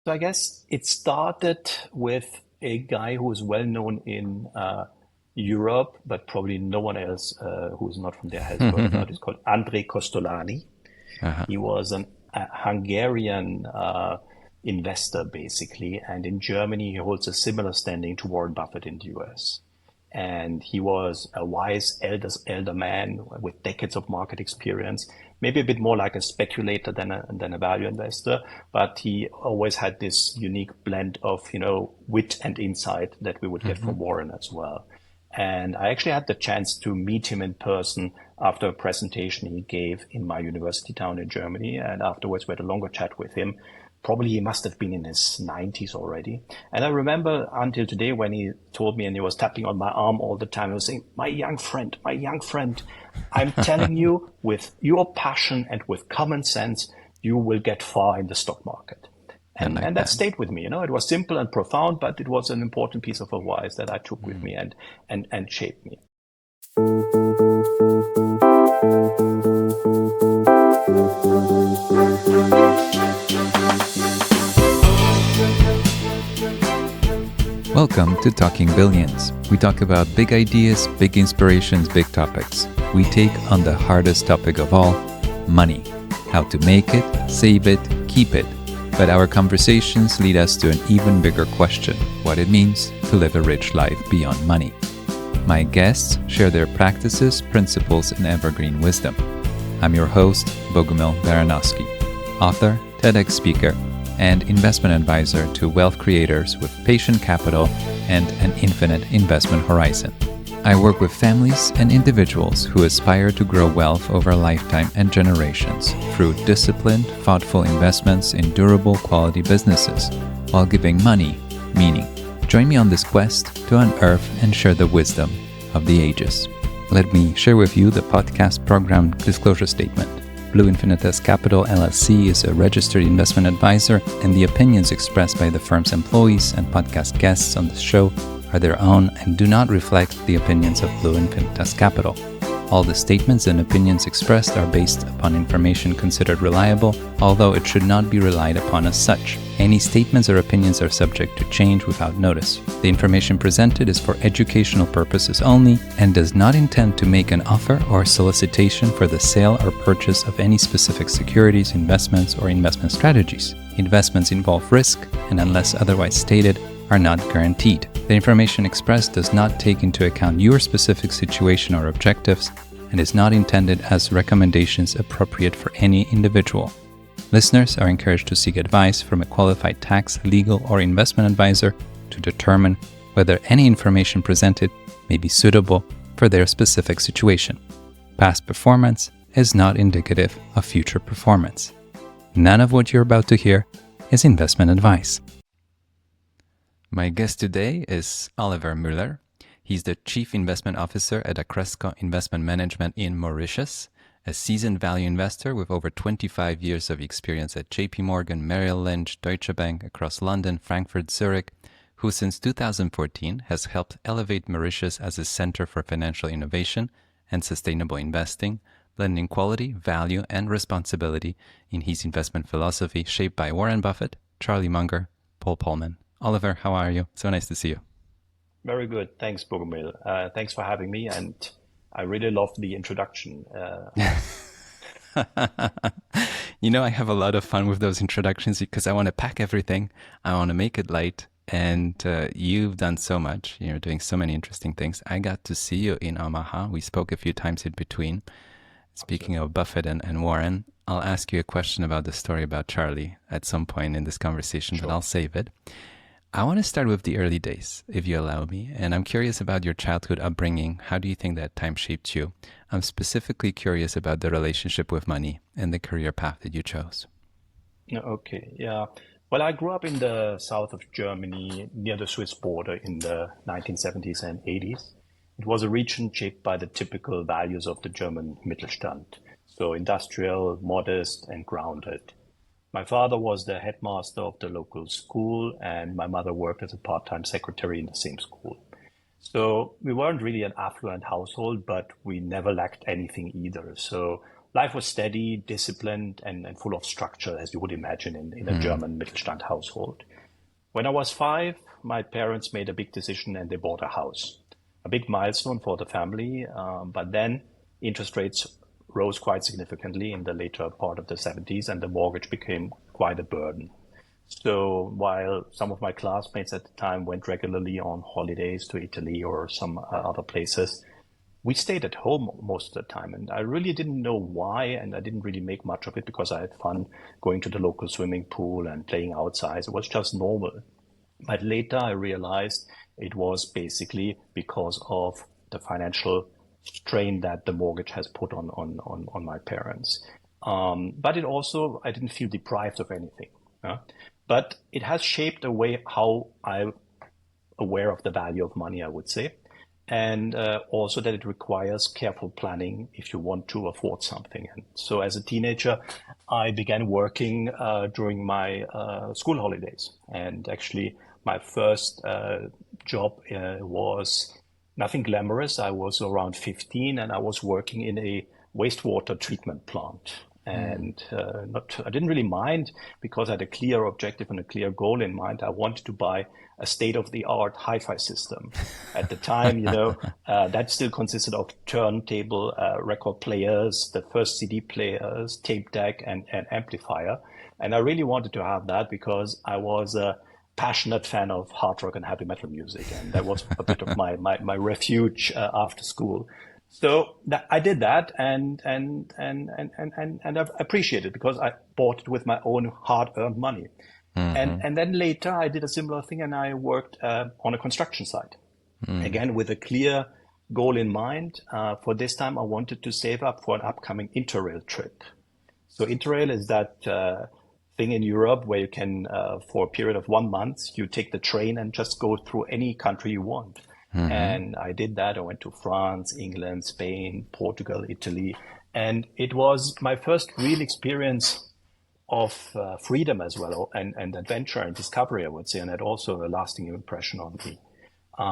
So I guess it started with a guy who is well known in Europe, but probably no one else who's not from there has heard about. It's called André Kostolani. Uh-huh. He was a Hungarian investor, basically, and in Germany he holds a similar standing to Warren Buffett in the US. And he was a wise elder man with decades of market experience, maybe a bit more like a speculator than a value investor, but he always had this unique blend of, wit and insight that we would get Hmm. from Warren as well. And I actually had the chance to meet him in person after a presentation he gave in my university town in Germany. And afterwards, we had a longer chat with him. Probably he must have been in his 90s already. And I remember until today when he told me and he was tapping on my arm all the time, he was saying, my young friend, I'm telling you, with your passion and with common sense, you will get far in the stock market. I And like and that that. stayed with me. It was simple and profound, but it was an important piece of advice that I took with Mm. me and shaped me. Welcome to Talking Billions. We talk about big ideas, big inspirations, big topics. We take on the hardest topic of all, money. How to make it, save it, keep it. But our conversations lead us to an even bigger question, what it means to live a rich life beyond money. My guests share their practices, principles, and evergreen wisdom. I'm your host, Bogumil Baranowski, author, TEDx speaker, and investment advisor to wealth creators with patient capital and an infinite investment horizon. I work with families and individuals who aspire to grow wealth over a lifetime and generations through disciplined, thoughtful investments in durable quality businesses, while giving money meaning. Join me on this quest to unearth and share the wisdom of the ages. Let me share with you the podcast program disclosure statement. Blue Infinitas Capital LLC is a registered investment advisor, and the opinions expressed by the firm's employees and podcast guests on this show are their own and do not reflect the opinions of Blue Infinitas Capital. All the statements and opinions expressed are based upon information considered reliable, although it should not be relied upon as such. Any statements or opinions are subject to change without notice. The information presented is for educational purposes only and does not intend to make an offer or solicitation for the sale or purchase of any specific securities, investments, or investment strategies. Investments involve risk and, unless otherwise stated, are not guaranteed. The information expressed does not take into account your specific situation or objectives and is not intended as recommendations appropriate for any individual. Listeners are encouraged to seek advice from a qualified tax, legal, or investment advisor to determine whether any information presented may be suitable for their specific situation. Past performance is not indicative of future performance. None of what you're about to hear is investment advice. My guest today is Oliver Mueller. He's the Chief Investment Officer at Acresco Investment Management in Mauritius, a seasoned value investor with over 25 years of experience at JP Morgan, Merrill Lynch, Deutsche Bank across London, Frankfurt, Zurich, who since 2014 has helped elevate Mauritius as a center for financial innovation and sustainable investing, blending quality, value, and responsibility in his investment philosophy shaped by Warren Buffett, Charlie Munger, Paul Polman. Oliver, how are you? So nice to see you. Very good. Thanks, Bogumil. Thanks for having me. And I really love the introduction. I have a lot of fun with those introductions because I want to pack everything. I want to make it light. And you've done so much. You're doing so many interesting things. I got to see you in Omaha. We spoke a few times in between. Speaking of Buffett and Warren, I'll ask you a question about the story about Charlie at some point in this conversation, but Sure. I'll save it. I want to start with the early days, if you allow me, and I'm curious about your childhood upbringing. How do you think that time shaped you? I'm specifically curious about the relationship with money and the career path that you chose. Okay. Yeah. Well, I grew up in the south of Germany near the Swiss border in the 1970s and 80s. It was a region shaped by the typical values of the German Mittelstand. So industrial, modest, and grounded. My father was the headmaster of the local school, and my mother worked as a part-time secretary in the same school. So we weren't really an affluent household, but we never lacked anything either. So life was steady, disciplined, and full of structure, as you would imagine in a German Mittelstand household. When I was 5, my parents made a big decision and they bought a house, a big milestone for the family. But then interest rates rose quite significantly in the later part of the 70s, and the mortgage became quite a burden. So while some of my classmates at the time went regularly on holidays to Italy or some other places, we stayed at home most of the time. And I really didn't know why, and I didn't really make much of it because I had fun going to the local swimming pool and playing outside. It was just normal. But later I realized it was basically because of the financial strain that the mortgage has put on my parents. But it also, I didn't feel deprived of anything. But it has shaped the way how I'm aware of the value of money, I would say. And also that it requires careful planning if you want to afford something. And so as a teenager, I began working during my school holidays. And actually, my first job was nothing glamorous. I was around 15 and I was working in a wastewater treatment plant. And I didn't really mind because I had a clear objective and a clear goal in mind. I wanted to buy a state-of-the-art hi-fi system. At the time, that still consisted of turntable record players, the first CD players, tape deck, and amplifier. And I really wanted to have that because I was a passionate fan of hard rock and heavy metal music, and that was a bit of my refuge after school. So I did that, and I appreciate it because I bought it with my own hard-earned money. And then later I did a similar thing, and I worked on a construction site, again with a clear goal in mind. For this time, I wanted to save up for an upcoming interrail trip. So interrail is that thing in Europe where you can, for a period of 1 month, you take the train and just go through any country you want. And I did that. I went to France, England, Spain, Portugal, Italy. And it was my first real experience of freedom as well, and adventure and discovery, I would say. And had also a lasting impression on me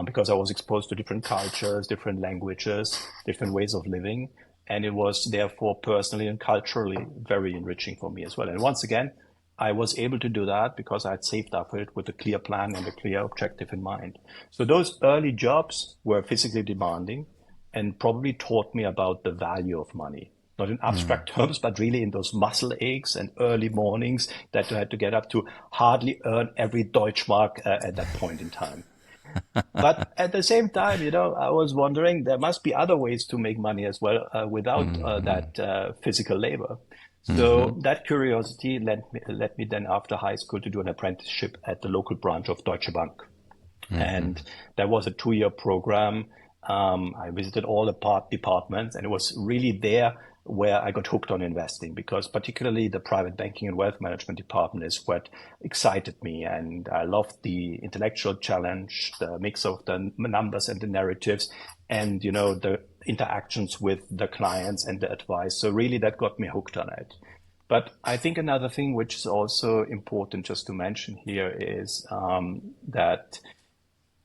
because I was exposed to different cultures, different languages, different ways of living. And it was therefore personally and culturally very enriching for me as well. And once again, I was able to do that because I had saved up for it with a clear plan and a clear objective in mind. So those early jobs were physically demanding and probably taught me about the value of money, not in abstract terms, but really in those muscle aches and early mornings that you had to get up to hardly earn every Deutschmark at that point in time. But at the same time, I was wondering there must be other ways to make money as well without that physical labor. So that curiosity led me then after high school to do an apprenticeship at the local branch of Deutsche Bank. And that was a 2-year program. I visited all the departments, and it was really there where I got hooked on investing, because particularly the private banking and wealth management department is what excited me. And I loved the intellectual challenge, the mix of the numbers and the narratives, and, the interactions with the clients and the advice. So really that got me hooked on it. But I think another thing which is also important just to mention here is that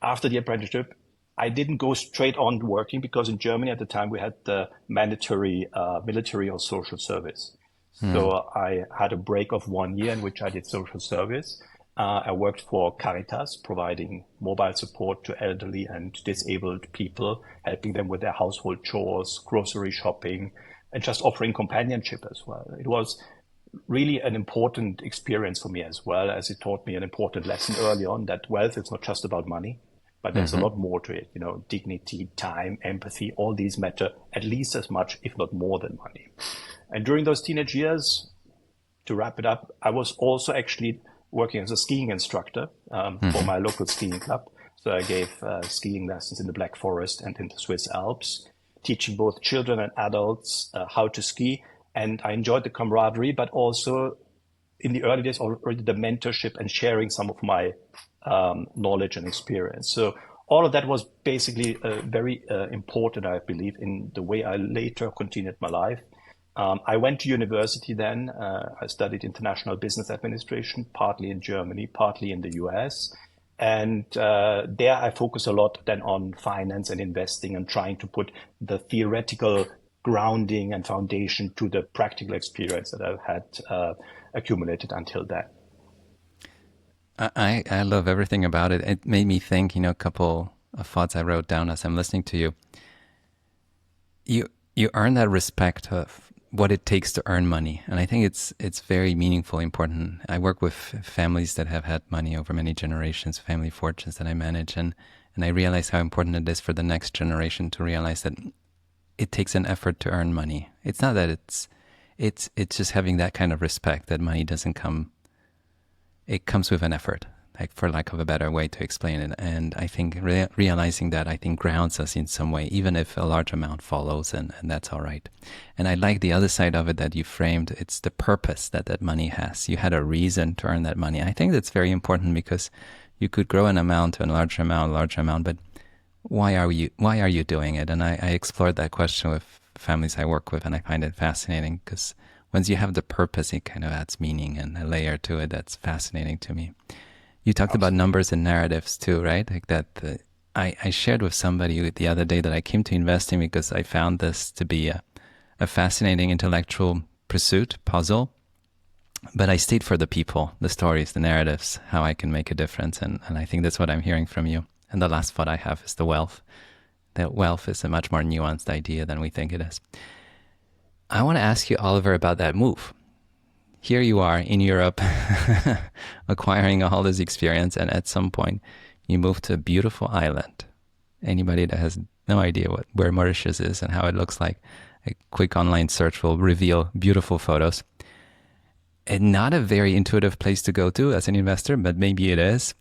after the apprenticeship, I didn't go straight on working because in Germany at the time we had the mandatory military or social service. So I had a break of 1 year in which I did social service. I worked for Caritas, providing mobile support to elderly and disabled people, helping them with their household chores, grocery shopping, and just offering companionship as well. It was really an important experience for me as well, as it taught me an important lesson early on that wealth is not just about money, but there's a lot more to it. Dignity, time, empathy, all these matter at least as much, if not more than money. And during those teenage years, to wrap it up, I was also actually working as a skiing instructor for my local skiing club. So I gave skiing lessons in the Black Forest and in the Swiss Alps, teaching both children and adults how to ski. And I enjoyed the camaraderie, but also in the early days already the mentorship and sharing some of my knowledge and experience. So all of that was basically very important, I believe, in the way I later continued my life. I went to university then. I studied international business administration, partly in Germany, partly in the US. And there I focus a lot then on finance and investing and trying to put the theoretical grounding and foundation to the practical experience that I've had accumulated until then. I love everything about it. It made me think, a couple of thoughts I wrote down as I'm listening to you. You earn that respect of what it takes to earn money. And I think it's very meaningful, important. I work with families that have had money over many generations, family fortunes that I manage. And I realize how important it is for the next generation to realize that it takes an effort to earn money. It's not that it's just having that kind of respect that money doesn't come. It comes with an effort, like for lack of a better way to explain it. And I think realizing that, I think, grounds us in some way, even if a large amount follows, and that's all right. And I like the other side of it that you framed. It's the purpose that money has. You had a reason to earn that money. I think that's very important, because you could grow an amount to a large amount, but why are you doing it? And I explored that question with families I work with, and I find it fascinating, because once you have the purpose, it kind of adds meaning and a layer to it that's fascinating to me. You talked about numbers and narratives too, right? Like that. I shared with somebody the other day that I came to investing because I found this to be a fascinating intellectual pursuit, puzzle. But I stayed for the people, the stories, the narratives, how I can make a difference. And I think that's what I'm hearing from you. And the last thought I have is the wealth. That wealth is a much more nuanced idea than we think it is. I want to ask you, Oliver, about that move. Here you are in Europe, acquiring all this experience, and at some point you move to a beautiful island. Anybody that has no idea where Mauritius is and how it looks like, a quick online search will reveal beautiful photos. And not a very intuitive place to go to as an investor, but maybe it is.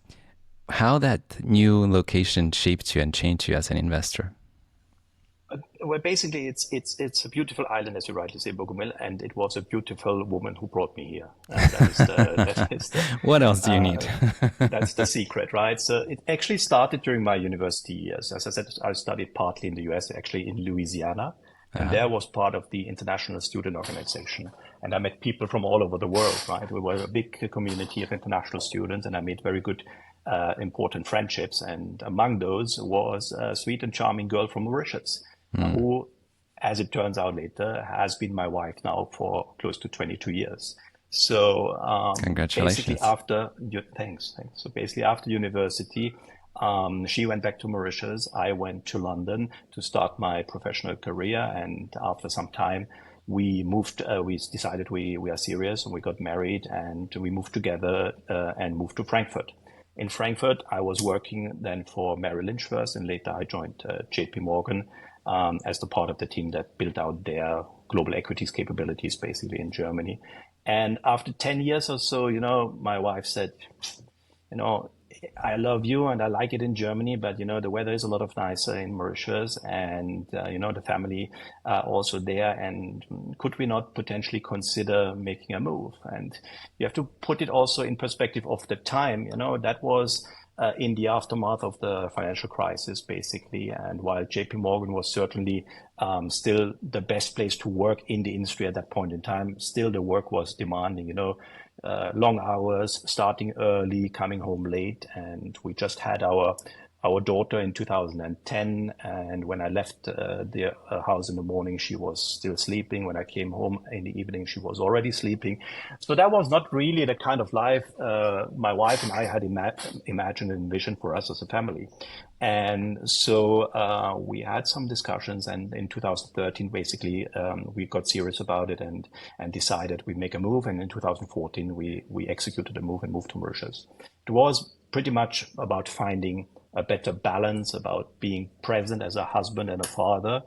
How that new location shaped you and changed you as an investor? Well, basically, it's a beautiful island, as you rightly say, Bogomil, and it was a beautiful woman who brought me here. And that is the what else do you need? That's the secret, right? So it actually started during my university years. As I said, I studied partly in the US, actually in Louisiana, and there was part of the International Student Organization. And I met people from all over the world, right? We were a big community of international students, and I made very good important friendships. And among those was a sweet and charming girl from Mauritius, who, as it turns out later, has been my wife now for close to 22 years. So congratulations. Thanks. So basically after university, she went back to Mauritius. I went to London to start my professional career. And after some time, we moved, we decided we are serious, and we got married, and we moved together and moved to Frankfurt. In Frankfurt, I was working then for Merrill Lynch first, and later I joined JP Morgan as the part of the team that built out their global equities capabilities, basically in Germany. And after 10 years or so, my wife said, I love you and I like it in Germany, but, the weather is a lot of nicer in Mauritius, and, the family are also there. And could we not potentially consider making a move? And you have to put it also in perspective of the time, that was in the aftermath of the financial crisis, basically. And while JP Morgan was certainly still the best place to work in the industry at that point in time, still the work was demanding, long hours, starting early, coming home late. And we just had our daughter in 2010. And when I left the house in the morning, she was still sleeping. When I came home in the evening, she was already sleeping. So that was not really the kind of life my wife and I had imagined and envisioned for us as a family. And so we had some discussions, and in 2013, basically, we got serious about it and decided we make a move. And in 2014, we executed a move and moved to Mauritius. It was pretty much about finding a better balance, about being present as a husband and a father.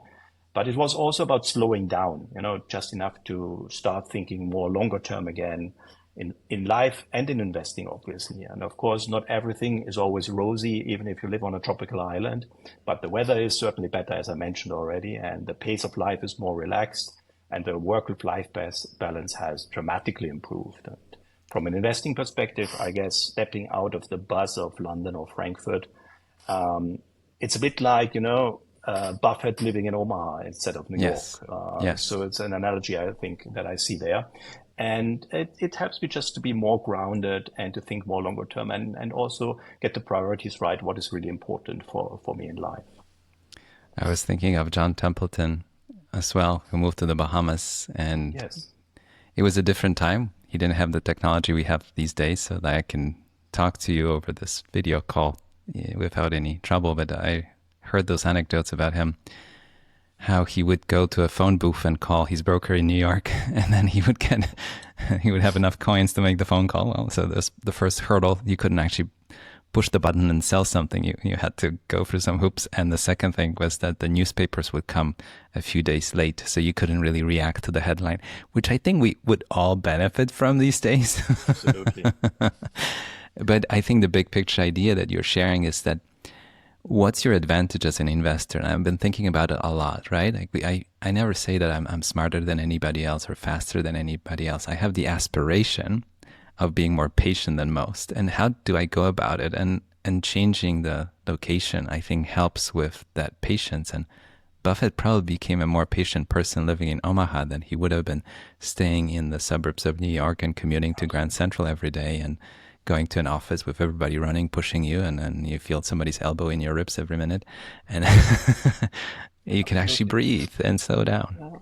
But it was also about slowing down, just enough to start thinking more longer term again in life and in investing, obviously. And of course, not everything is always rosy, even if you live on a tropical island. But the weather is certainly better, as I mentioned already, and the pace of life is more relaxed, and the work-life balance has dramatically improved. And from an investing perspective, I guess stepping out of the buzz of London or Frankfurt, it's a bit like, Buffett living in Omaha instead of New York. Yes. So it's an analogy, I think, that I see there. And it helps me just to be more grounded and to think more longer term and also get the priorities right, what is really important for me in life. I was thinking of John Templeton as well, who moved to the Bahamas, and Yes. it was a different time. He didn't have the technology we have these days, so that I can talk to you over this video call without any trouble. But I heard those anecdotes about him, how he would go to a phone booth and call his broker in New York, and then he would have enough coins to make the phone call. Well, so that's the first hurdle. You couldn't actually push the button and sell something. You had to go through some hoops. And the second thing was that the newspapers would come a few days late, so you couldn't really react to the headline, which I think we would all benefit from these days. Absolutely. But I think the big picture idea that you're sharing is that what's your advantage as an investor? And I've been thinking about it a lot, right? Like I never say that I'm smarter than anybody else or faster than anybody else. I have the aspiration of being more patient than most. And how do I go about it? And changing the location, I think, helps with that patience. And Buffett probably became a more patient person living in Omaha than he would have been staying in the suburbs of New York and commuting to Grand Central every day and going to an office with everybody running, pushing you, and then you feel somebody's elbow in your ribs every minute. And you can actually breathe and slow down.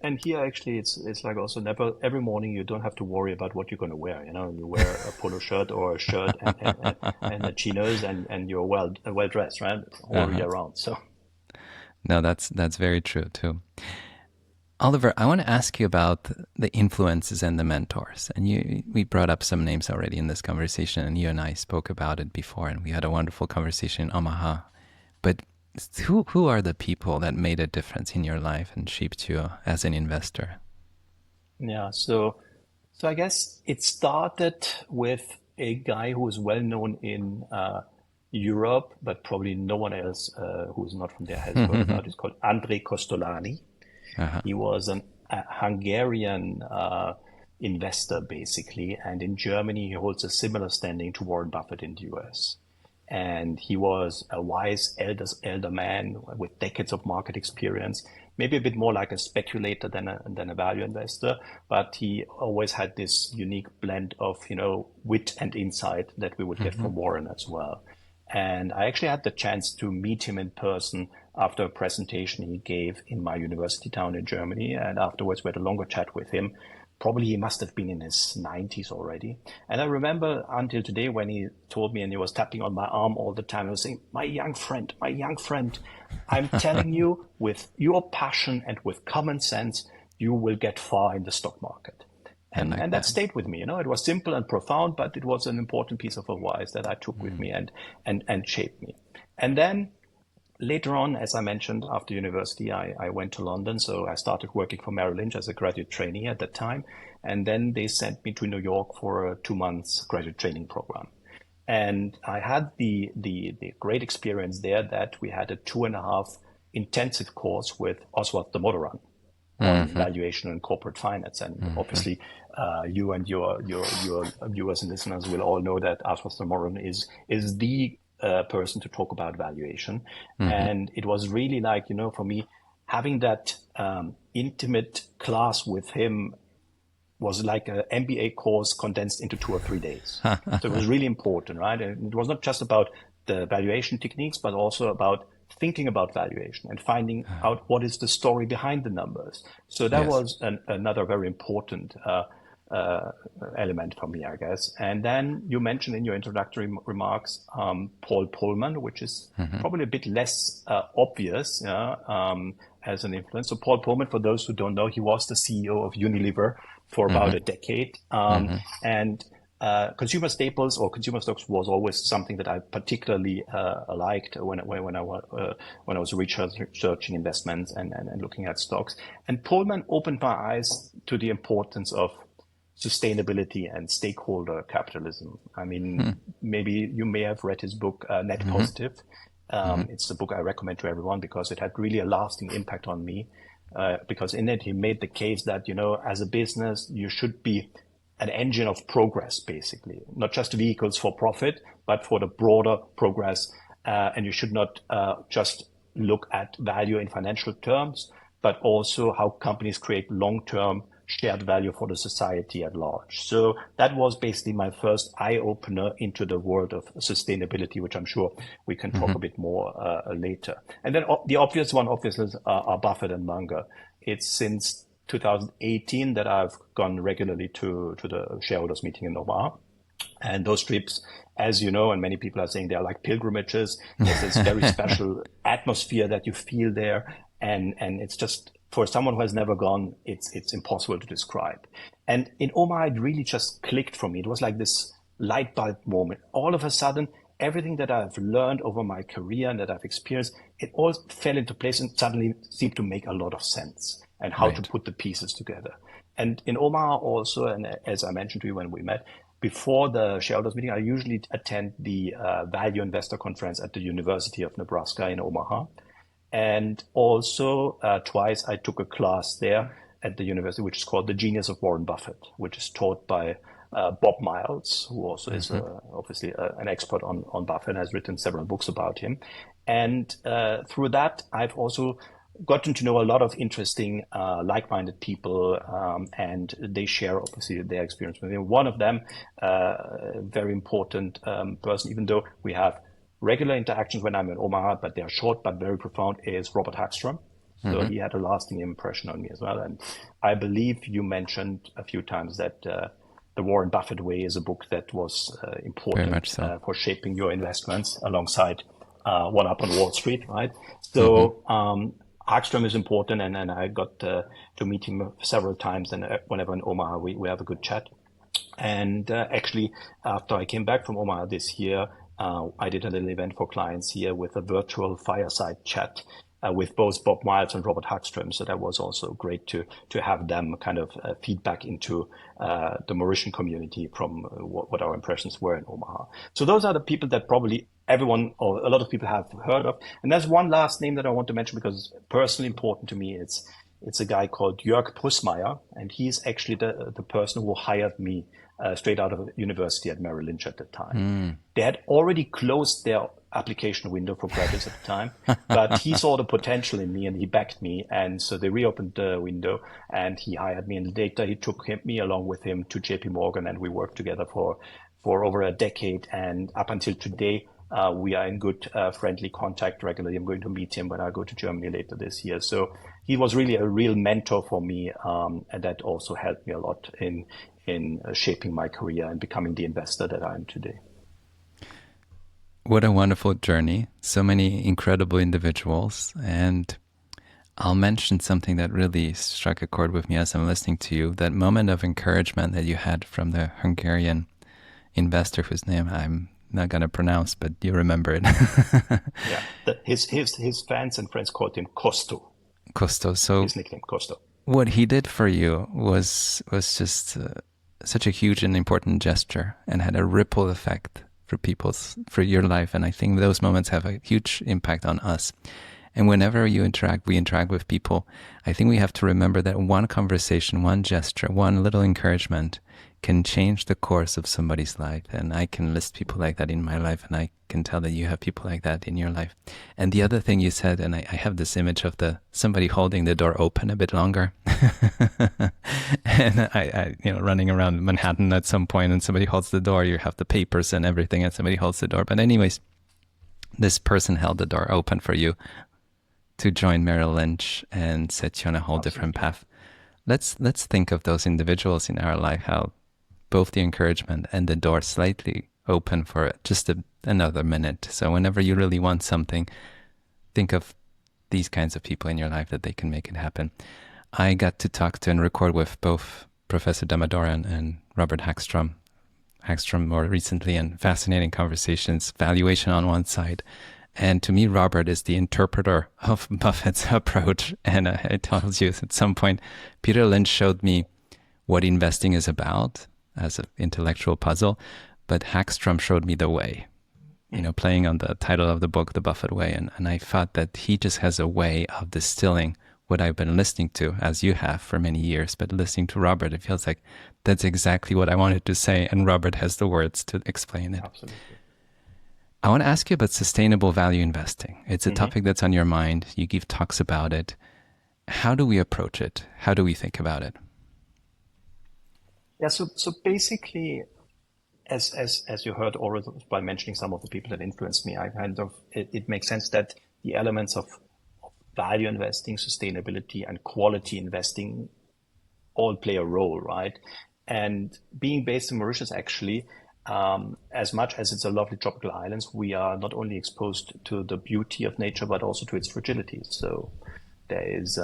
And here actually it's like also never every morning you don't have to worry about what you're going to wear. You wear a polo shirt or a shirt and a chinos and you're well dressed, right? All year round. So no, that's very true too. Oliver, I want to ask you about the influences and the mentors. And we brought up some names already in this conversation, and you and I spoke about it before, and we had a wonderful conversation in Omaha. But who are the people that made a difference in your life and shaped you as an investor? yeah, so I guess it started with a guy who is well known in Europe, but probably no one else who is not from there has heard about. It's called Kostolani. He was a Hungarian investor, basically, and in Germany he holds a similar standing to Warren Buffett in the US. And he was a wise elder man with decades of market experience, maybe a bit more like a speculator than a value investor, but he always had this unique blend of wit and insight that we would get from Warren as well. And I actually had the chance to meet him in person after a presentation he gave in my university town in Germany. And afterwards, we had a longer chat with him. Probably he must have been in his 90s already. And I remember until today when he told me, and he was tapping on my arm all the time, he was saying, my young friend, I'm telling you, with your passion and with common sense, you will get far in the stock market. And that stayed with me. It was simple and profound, but it was an important piece of advice that I took with me and shaped me. And then later on, as I mentioned, after university, I went to London. So I started working for Merrill Lynch as a graduate trainee at that time. And then they sent me to New York for a 2 months graduate training program. And I had the great experience there that we had a 2.5 intensive course with Aswath Damodaran on valuation and corporate finance. And obviously, you and your viewers and listeners will all know that Aswath Damodaran is the person to talk about valuation. And it was really like, for me, having that intimate class with him was like an MBA course condensed into 2 or 3 days. So it was really important, right? And it was not just about the valuation techniques, but also about thinking about valuation and finding out what is the story behind the numbers. So that was another very important element for me, I guess. And then you mentioned in your introductory remarks Paul Polman, which is probably a bit less obvious as an influence. So Paul Polman, for those who don't know, he was the CEO of Unilever for about a decade. And consumer staples or consumer stocks was always something that I particularly liked when I was researching investments and looking at stocks. And Polman opened my eyes to the importance of sustainability and stakeholder capitalism. I mean, maybe you may have read his book, Net Positive. It's a book I recommend to everyone because it had really a lasting impact on me. Because in it, he made the case that, as a business, you should be an engine of progress, basically, not just vehicles for profit, but for the broader progress. And you should not just look at value in financial terms, but also how companies create long-term shared value for the society at large. So that was basically my first eye-opener into the world of sustainability, which I'm sure we can talk a bit more later. And then the obvious one, obviously, are Buffett and Munger. It's since 2018 that I've gone regularly to the shareholders meeting in Omaha. And those trips, as you know, and many people are saying, they are like pilgrimages. There's this very special atmosphere that you feel there. And it's just, for someone who has never gone, it's impossible to describe. And in Omaha, it really just clicked for me. It was like this light bulb moment. All of a sudden, everything that I've learned over my career and that I've experienced, it all fell into place and suddenly seemed to make a lot of sense, and how to put the pieces together. And in Omaha also, and as I mentioned to you when we met, before the shareholders meeting, I usually attend the Value Investor Conference at the University of Nebraska in Omaha. And also twice I took a class there at the university, which is called The Genius of Warren Buffett, which is taught by Bob Miles, who also is obviously an expert on Buffett and has written several books about him. And through that, I've also gotten to know a lot of interesting, like-minded people, and they share obviously their experience with me. One of them, very important person, even though we have regular interactions when I'm in Omaha, but they are short but very profound, is Robert Hagstrom. So he had a lasting impression on me as well. And I believe you mentioned a few times that The Warren Buffett Way is a book that was important for shaping your investments alongside One Up on Wall Street, right? So Hagstrom is important, and I got to meet him several times, and whenever in Omaha, we have a good chat. And actually, after I came back from Omaha this year, I did a little event for clients here with a virtual fireside chat with both Bob Miles and Robert Hagstrom. So that was also great to have them kind of feedback into the Mauritian community from what our impressions were in Omaha. So those are the people that probably everyone or a lot of people have heard of. And there's one last name that I want to mention because it's personally important to me. It's a guy called Jörg Prüßmeier, and he's actually the person who hired me straight out of university at Merrill Lynch at the time. They had already closed their application window for graduates at the time, but he saw the potential in me and he backed me. And so they reopened the window and he hired me. And later he took me along with him to JP Morgan, and we worked together for over a decade. And up until today, we are in good friendly contact regularly. I'm going to meet him when I go to Germany later this year. So he was really a real mentor for me, and that also helped me a lot in shaping my career and becoming the investor that I am today. What a wonderful journey. So many incredible individuals. And I'll mention something that really struck a chord with me as I'm listening to you. That moment of encouragement that you had from the Hungarian investor whose name I'm not going to pronounce, but you remember it. Yeah, his fans and friends called him Kosto. Kosto. So his nickname, Kosto. What he did for you was just such a huge and important gesture, and had a ripple effect for your life. And I think those moments have a huge impact on us. And whenever we interact with people, I think we have to remember that one conversation, one gesture, one little encouragement can change the course of somebody's life. And I can list people like that in my life, and I can tell that you have people like that in your life. And the other thing you said, and I have this image of somebody holding the door open a bit longer. And I running around Manhattan at some point, and somebody holds the door, you have the papers and everything, and somebody holds the door. But anyways, this person held the door open for you to join Merrill Lynch and set you on a whole different path. Let's think of those individuals in our life, how both the encouragement and the door slightly open for just another minute. So whenever you really want something, think of these kinds of people in your life that they can make it happen. I got to talk to and record with both Professor Damodaran and Robert Hagstrom more recently, and fascinating conversations, valuation on one side. And to me, Robert is the interpreter of Buffett's approach. And I told you at some point, Peter Lynch showed me what investing is about as an intellectual puzzle, but Hagstrom showed me the way, playing on the title of the book, The Buffett Way. And I thought that he just has a way of distilling what I've been listening to, as you have for many years. But listening to Robert, it feels like that's exactly what I wanted to say. And Robert has the words to explain it. Absolutely. I want to ask you about sustainable value investing. It's a topic that's on your mind. You give talks about it. How do we approach it? How do we think about it? Yeah, so basically, as you heard already by mentioning some of the people that influenced me, I kind of it makes sense that the elements of value investing, sustainability, and quality investing all play a role, right? And being based in Mauritius, actually, as much as it's a lovely tropical island, we are not only exposed to the beauty of nature, but also to its fragility. So there is,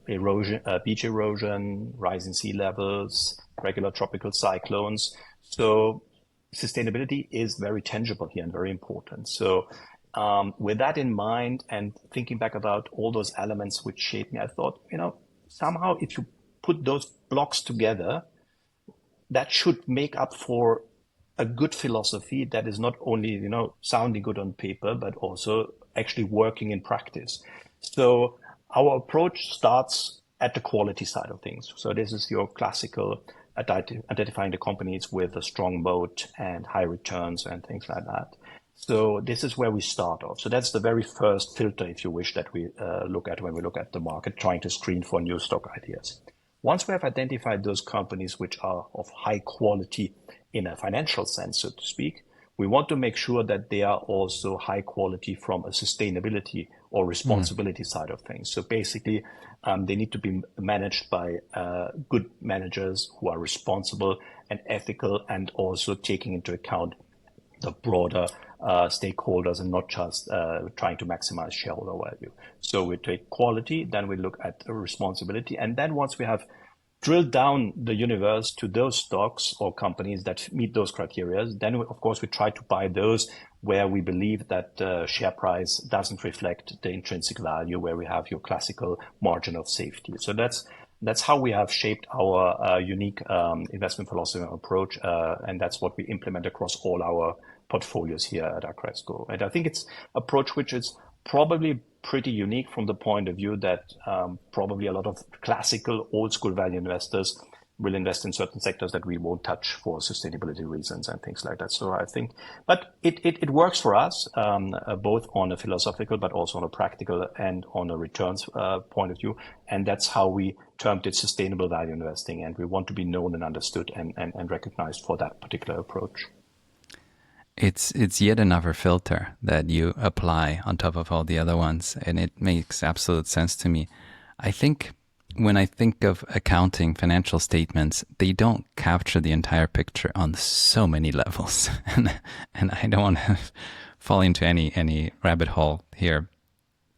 erosion, beach erosion, rising sea levels, regular tropical cyclones. So sustainability is very tangible here and very important. So with that in mind and thinking back about all those elements which shaped me, I thought, somehow if you put those blocks together, that should make up for a good philosophy that is not only, sounding good on paper, but also actually working in practice. So our approach starts at the quality side of things. So this is your classical identifying the companies with a strong moat and high returns and things like that. So this is where we start off. So that's the very first filter, if you wish, that we look at when we look at the market, trying to screen for new stock ideas. Once we have identified those companies which are of high quality in a financial sense, so to speak, we want to make sure that they are also high quality from a sustainability or responsibility side of things. So basically, they need to be managed by good managers who are responsible and ethical, and also taking into account the broader stakeholders and not just trying to maximize shareholder value. So we take quality, then we look at responsibility. And then once we have drilled down the universe to those stocks or companies that meet those criteria, then of course we try to buy those where we believe that the share price doesn't reflect the intrinsic value, where we have your classical margin of safety. So that's how we have shaped our unique investment philosophy and approach, and that's what we implement across all our portfolios here at Acresco. And I think it's an approach which is probably pretty unique from the point of view that probably a lot of classical old school value investors will invest in certain sectors that we won't touch for sustainability reasons and things like that. So I think, but it works for us, both on a philosophical, but also on a practical and on a returns point of view. And that's how we termed it sustainable value investing. And we want to be known and understood and recognized for that particular approach. It's yet another filter that you apply on top of all the other ones, and it makes absolute sense to me. I think when I think of accounting financial statements, they don't capture the entire picture on so many levels, and I don't want to fall into any rabbit hole here.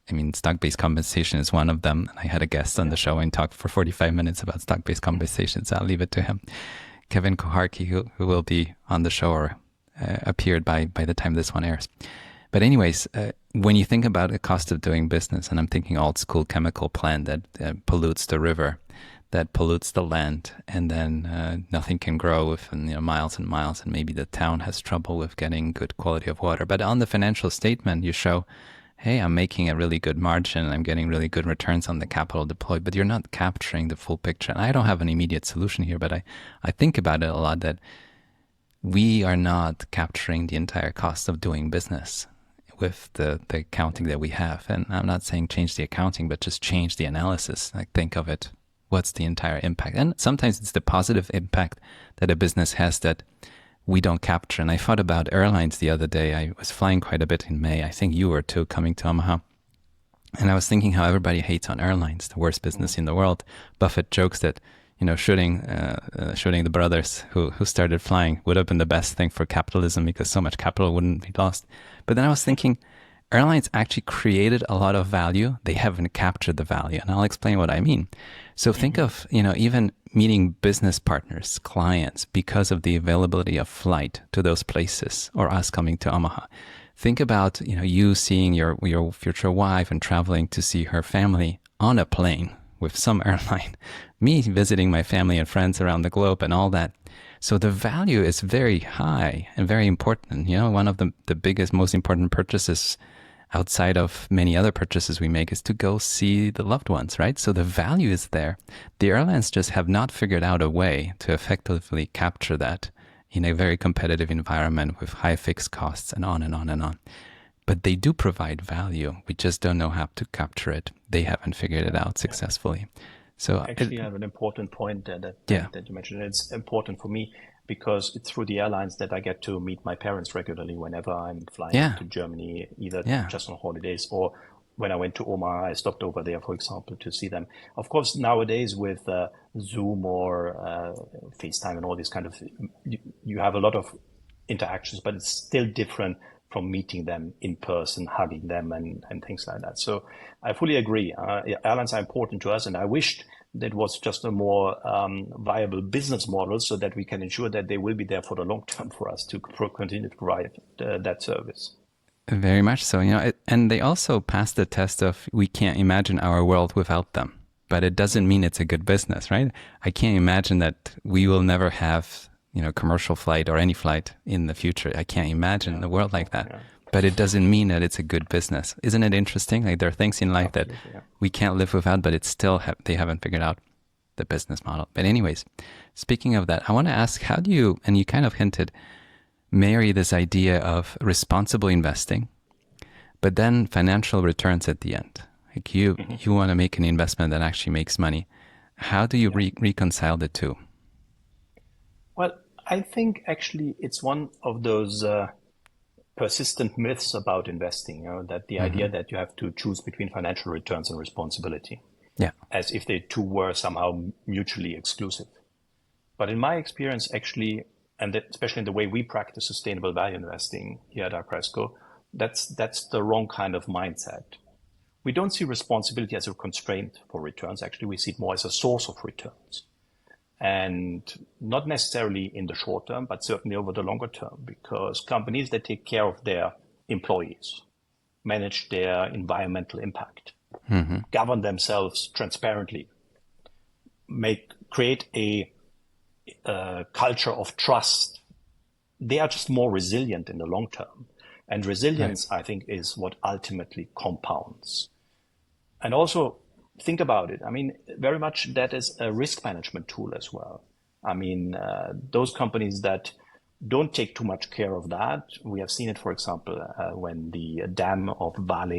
I mean, stock-based compensation is one of them. I had a guest on the show and talked for 45 minutes about stock-based compensation, so I'll leave it to him. Kevin Koharki, who will be on the show or appeared by the time this one airs. But anyways, when you think about the cost of doing business, and I'm thinking old school chemical plant that pollutes the river, that pollutes the land, and then nothing can grow within miles and miles, and maybe the town has trouble with getting good quality of water. But on the financial statement, you show, hey, I'm making a really good margin, I'm getting really good returns on the capital deployed, but you're not capturing the full picture. And I don't have an immediate solution here, but I think about it a lot, that we are not capturing the entire cost of doing business with the accounting that we have. And I'm not saying change the accounting, but just change the analysis. Like, think of it. What's the entire impact? And sometimes it's the positive impact that a business has that we don't capture. And I thought about airlines the other day. I was flying quite a bit in May. I think you were too, coming to Omaha. And I was thinking how everybody hates on airlines, the worst business in the world. Buffett jokes that shooting the brothers who started flying would have been the best thing for capitalism, because so much capital wouldn't be lost. But then I was thinking, airlines actually created a lot of value. They haven't captured the value. And I'll explain what I mean. So think of, even meeting business partners, clients, because of the availability of flight to those places, or us coming to Omaha. Think about, you seeing your future wife and traveling to see her family on a plane with some airline, me visiting my family and friends around the globe and all that. So the value is very high and very important. One of the biggest, most important purchases outside of many other purchases we make is to go see the loved ones, right? So the value is there. The airlines just have not figured out a way to effectively capture that in a very competitive environment with high fixed costs and on and on and on. But they do provide value. We just don't know how to capture it. They haven't figured it out successfully. So Actually, I have an important point yeah, that you mentioned. It's important for me because it's through the airlines that I get to meet my parents regularly whenever I'm flying yeah, to Germany, either yeah, just on holidays or when I went to Omaha, I stopped over there, for example, to see them. Of course, nowadays with Zoom or FaceTime and all this kind of, you have a lot of interactions, but it's still different from meeting them in person, hugging them, and things like that. So I fully agree. Airlines are important to us, and I wished that was just a more viable business model so that we can ensure that they will be there for the long term for us to continue to provide that service. very much so. And they also passed the test of we can't imagine our world without them. But it doesn't mean it's a good business, right? I can't imagine that we will never have, commercial flight or any flight in the future. I can't imagine a world like that. Yeah, But it doesn't mean that it's a good business. Isn't it interesting? Like there are things in life that absolutely. Yeah. we can't live without, but it's still they haven't figured out the business model. But anyways, speaking of that, I want to ask, how do you, and you kind of hinted, marry this idea of responsible investing, but then financial returns at the end? Like you want to make an investment that actually makes money. How do you Yeah. reconcile the two? Well, I think actually it's one of those persistent myths about investing, that the idea that you have to choose between financial returns and responsibility, Yeah. as if they two were somehow mutually exclusive. But in my experience, actually, and especially in the way we practice sustainable value investing here at Acresco, that's the wrong kind of mindset. We don't see responsibility as a constraint for returns. Actually, we see it more as a source of returns. And not necessarily in the short term, but certainly over the longer term, because companies that take care of their employees, manage their environmental impact, govern themselves transparently, create a culture of trust, they are just more resilient in the long term. And resilience, I think, is what ultimately compounds. And also, think about it. I mean, very much that is a risk management tool as well. I mean, those companies that don't take too much care of that, we have seen it, for example, when the dam of Vale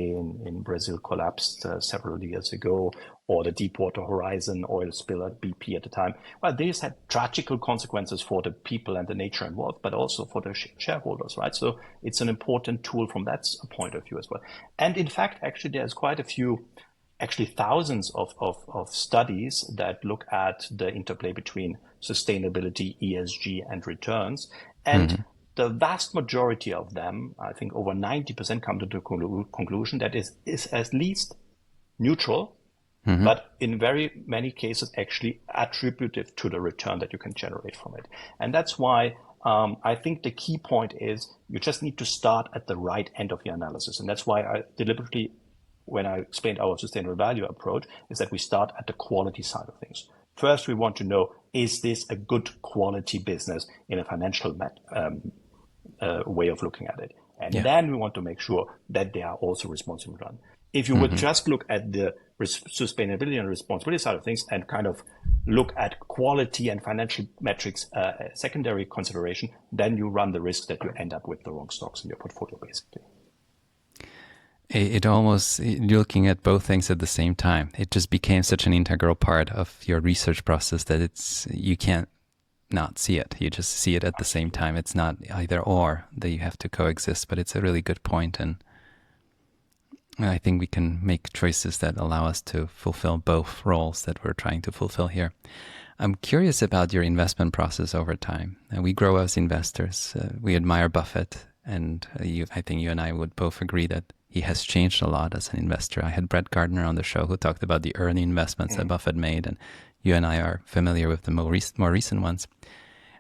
in Brazil collapsed several years ago, or the Deepwater Horizon oil spill at BP at the time. Well, these had tragical consequences for the people and the nature involved, but also for the shareholders, right? So it's an important tool from that point of view as well. And in fact, actually, there's quite a few, actually thousands of studies that look at the interplay between sustainability, ESG, and returns. And the vast majority of them, I think over 90%, come to the conclusion that is at least neutral, but in very many cases actually attributive to the return that you can generate from it. And that's why I think the key point is you just need to start at the right end of your analysis. And that's why I deliberately, when I explained our sustainable value approach, is that we start at the quality side of things. First, we want to know, is this a good quality business in a financial way of looking at it? And then we want to make sure that they are also responsible run. If you would just look at the sustainability and responsibility side of things and kind of look at quality and financial metrics, secondary consideration, then you run the risk that you end up with the wrong stocks in your portfolio, basically. It almost, looking at both things at the same time, it just became such an integral part of your research process that you can't not see it. You just see it at the same time. It's not either or that you have to coexist, but it's a really good point. And I think we can make choices that allow us to fulfill both roles that we're trying to fulfill here. I'm curious about your investment process over time. We grow as investors. We admire Buffett, and I think you and I would both agree that he has changed a lot as an investor. I had Brett Gardner on the show who talked about the early investments that Buffett made, and you and I are familiar with the more recent ones.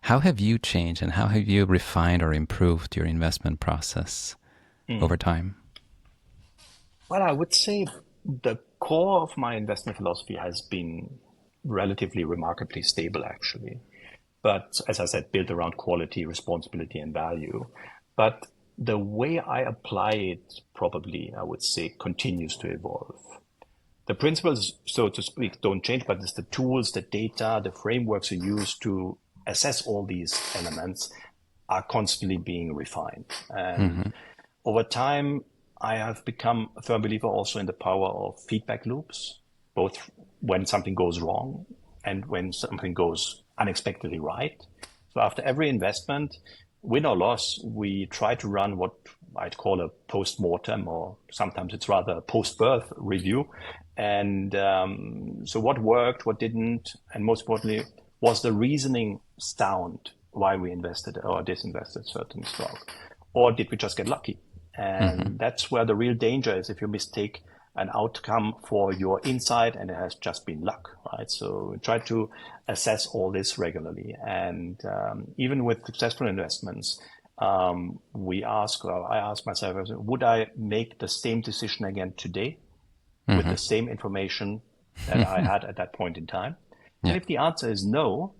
How have you changed, and how have you refined or improved your investment process over time? Well, I would say the core of my investment philosophy has been relatively remarkably stable, actually. But as I said, built around quality, responsibility, and value. But the way I apply it, probably, I would say, continues to evolve. The principles, so to speak, don't change, but it's the tools, the data, the frameworks you use to assess all these elements are constantly being refined. And over time, I have become a firm believer also in the power of feedback loops. both when something goes wrong and when something goes unexpectedly right. So after every investment, win or loss, we try to run what I'd call a post-mortem, or sometimes it's rather a post-birth review. And so what worked, what didn't, and most importantly, was the reasoning sound why we invested or disinvested certain stock? Or did we just get lucky? And that's where the real danger is if you mistake an outcome for your insight and it has just been luck, right? So try to assess all this regularly. And even with successful investments, I ask myself, would I make the same decision again today with the same information that I had at that point in time? Yeah. And if the answer is no,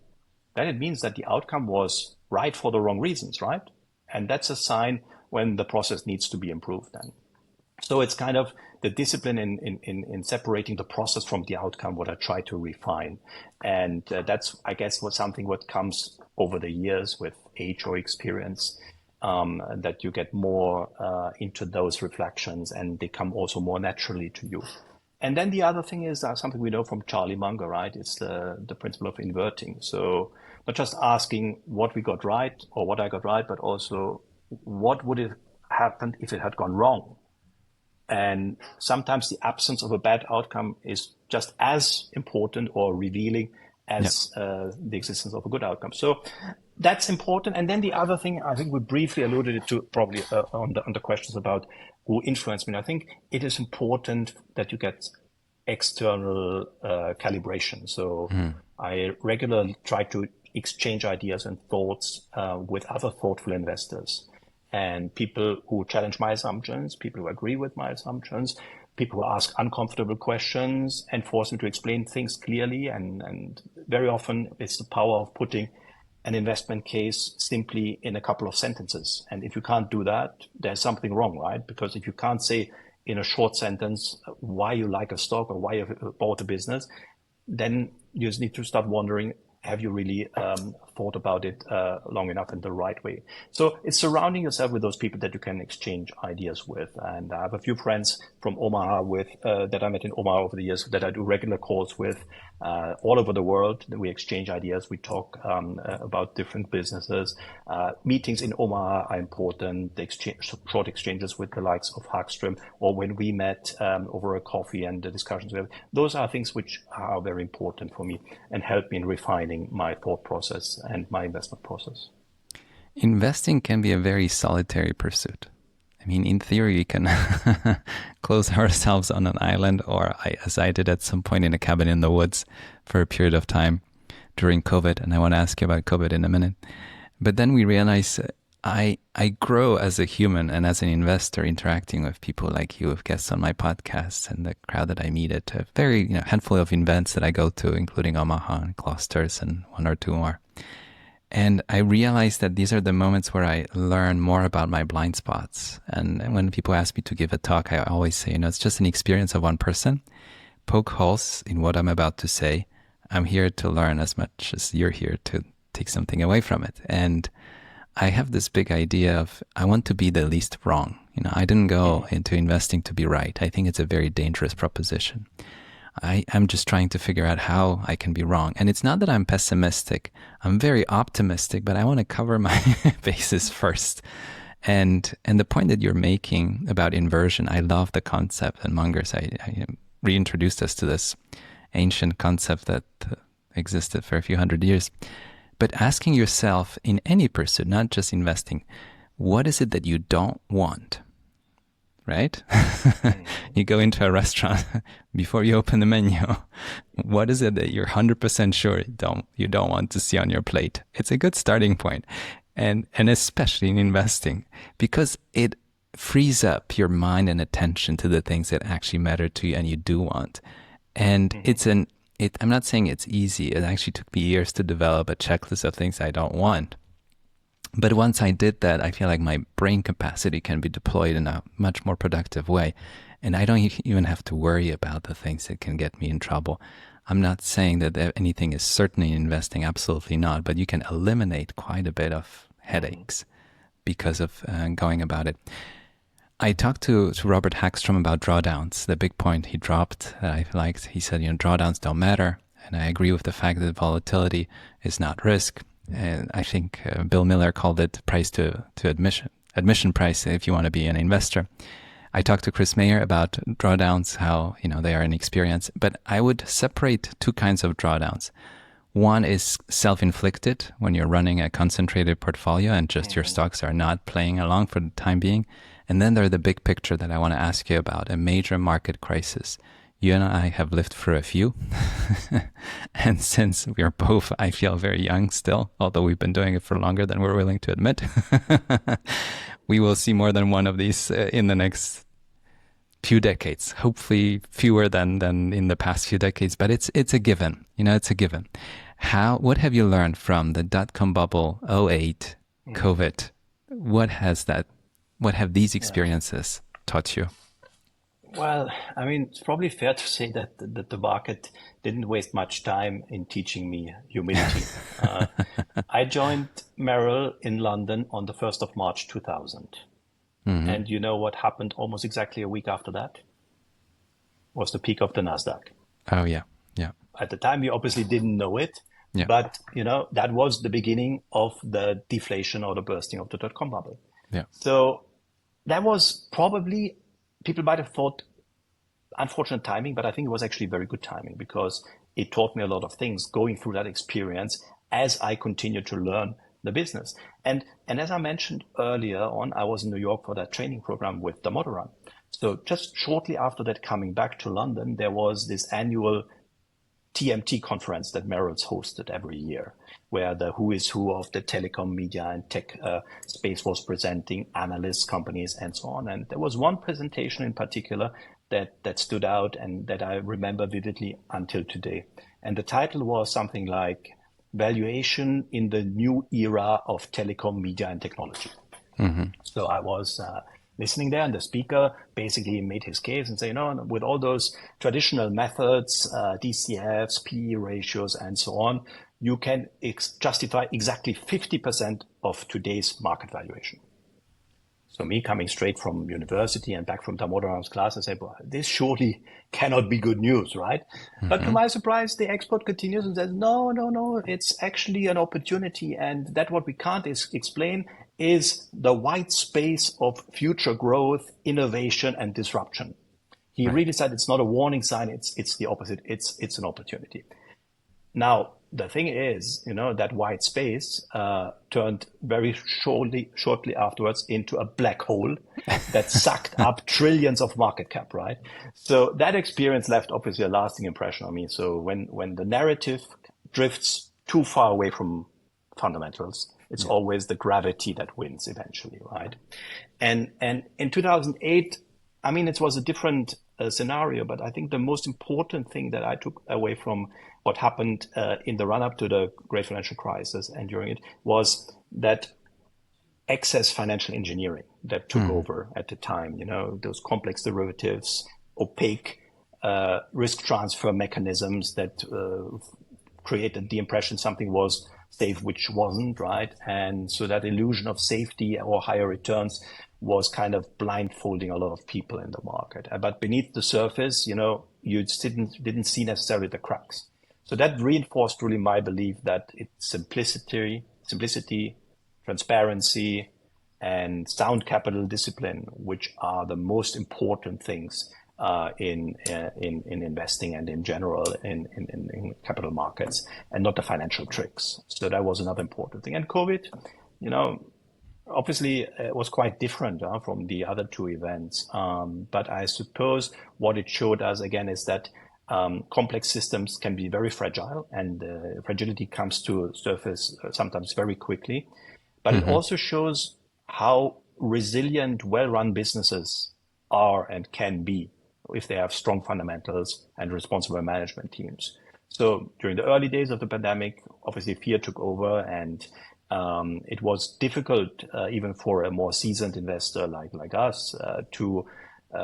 then it means that the outcome was right for the wrong reasons, right? And that's a sign when the process needs to be improved then. So it's kind of the discipline in separating the process from the outcome, what I try to refine. And that's, I guess, what comes over the years with age or experience, that you get more into those reflections and they come also more naturally to you. And then the other thing is something we know from Charlie Munger, right? It's the principle of inverting. So not just asking what we got right or what I got right, but also what would have happened if it had gone wrong? And sometimes the absence of a bad outcome is just as important or revealing as the existence of a good outcome. So that's important. And then the other thing, I think we briefly alluded to probably on the questions about who influenced me. I think it is important that you get external calibration. So I regularly try to exchange ideas and thoughts with other thoughtful investors. And people who challenge my assumptions, people who agree with my assumptions, people who ask uncomfortable questions and force me to explain things clearly. And very often it's the power of putting an investment case simply in a couple of sentences. And if you can't do that, there's something wrong, right? Because if you can't say in a short sentence why you like a stock or why you bought a business, then you just need to start wondering, have you really thought about it long enough in the right way? So it's surrounding yourself with those people that you can exchange ideas with. And I have a few friends from Omaha that I met in Omaha over the years that I do regular calls with all over the world. We exchange ideas. We talk about different businesses. Meetings in Omaha are important. Short exchanges with the likes of Hagström, or when we met over a coffee and the discussions. Those are things which are very important for me and help me in refining my thought process and my investment process. Investing can be a very solitary pursuit. I mean, in theory, we can close ourselves on an island, or as I did at some point, in a cabin in the woods for a period of time during COVID. And I want to ask you about COVID in a minute. But then we realize I grow as a human and as an investor, interacting with people like you, with guests on my podcasts, and the crowd that I meet at a very handful of events that I go to, including Omaha and Clusters and one or two more. And I realize that these are the moments where I learn more about my blind spots. And when people ask me to give a talk, I always say, it's just an experience of one person. Poke holes in what I'm about to say. I'm here to learn as much as you're here to take something away from it. And I have this big idea of, I want to be the least wrong. I didn't go into investing to be right. I think it's a very dangerous proposition. I'm just trying to figure out how I can be wrong. And it's not that I'm pessimistic. I'm very optimistic, but I want to cover my bases first. And the point that you're making about inversion, I love the concept. And Munger's I reintroduced us to this ancient concept that existed for a few hundred years. But asking yourself in any pursuit, not just investing, what is it that you don't want? Right? You go into a restaurant before you open the menu. What is it that you're 100% sure you don't want to see on your plate? It's a good starting point. And especially in investing, because it frees up your mind and attention to the things that actually matter to you and you do want. And I'm not saying it's easy. It actually took me years to develop a checklist of things I don't want. But once I did that, I feel like my brain capacity can be deployed in a much more productive way. And I don't even have to worry about the things that can get me in trouble. I'm not saying that anything is certain in investing, absolutely not. But you can eliminate quite a bit of headaches because of going about it. I talked to Robert Hackstrom about drawdowns. The big point he dropped that I liked, he said, drawdowns don't matter. And I agree with the fact that volatility is not risk. And I think Bill Miller called it price to admission price if you want to be an investor. I talked to Chris Mayer about drawdowns, how, they are inexperienced. But I would separate two kinds of drawdowns. One is self-inflicted when you're running a concentrated portfolio and just your stocks are not playing along for the time being. And then there's the big picture that I want to ask you about, a major market crisis. You and I have lived through a few. And since we are both, I feel, very young still, although we've been doing it for longer than we're willing to admit, we will see more than one of these in the next few decades, hopefully fewer than in the past few decades, but it's a given. It's a given. What have you learned from the dot-com bubble, '08, COVID? What have these experiences taught you? Well, it's probably fair to say that the market didn't waste much time in teaching me humility. I joined Merrill in London on the 1st of March 2000. Mm-hmm. And you know what happened almost exactly a week after that? Was the peak of the Nasdaq. Oh, yeah. Yeah. At the time, we obviously didn't know it. Yeah. But, that was the beginning of the deflation or the bursting of the dot-com bubble. Yeah. So that was probably, people might have thought, unfortunate timing, but I think it was actually very good timing because it taught me a lot of things going through that experience as I continued to learn the business. And as I mentioned earlier on, I was in New York for that training program with Damodaran. So just shortly after that, coming back to London, there was this annual TMT conference that Merrill's hosted every year, where the who is who of the telecom, media, and tech space was presenting, analysts, companies, and so on. And there was one presentation in particular that stood out and that I remember vividly until today. And the title was something like Valuation in the New Era of Telecom, Media, and Technology. Mm-hmm. So I was listening there, and the speaker basically made his case and say, with all those traditional methods, DCFs, PE ratios, and so on, you can justify exactly 50% of today's market valuation. So me coming straight from university and back from Damodaran's class, I say, well, this surely cannot be good news, right? Mm-hmm. But to my surprise, the expert continues and says, no, it's actually an opportunity. And that what we can't explain is the white space of future growth, innovation, and disruption. He really said it's not a warning sign, it's the opposite, it's an opportunity. Now, the thing is, that white space turned very shortly afterwards into a black hole that sucked up trillions of market cap, right? So that experience left obviously a lasting impression on me. So when the narrative drifts too far away from fundamentals, it's always the gravity that wins eventually, right? And in 2008, it was a different scenario, but I think the most important thing that I took away from what happened in the run-up to the great financial crisis and during it was that excess financial engineering that took over at the time, those complex derivatives, opaque risk transfer mechanisms that created the impression something was safe, which wasn't, right? And so that illusion of safety or higher returns was kind of blindfolding a lot of people in the market. But beneath the surface, you didn't see necessarily the cracks. So that reinforced really my belief that it's simplicity, transparency, and sound capital discipline, which are the most important things in investing and in general in capital markets, and not the financial tricks. So that was another important thing. And COVID, obviously it was quite different from the other two events. But I suppose what it showed us again is that complex systems can be very fragile, and fragility comes to surface sometimes very quickly. But it also shows how resilient, well-run businesses are and can be if they have strong fundamentals and responsible management teams. So during the early days of the pandemic, obviously fear took over, and it was difficult even for a more seasoned investor like us to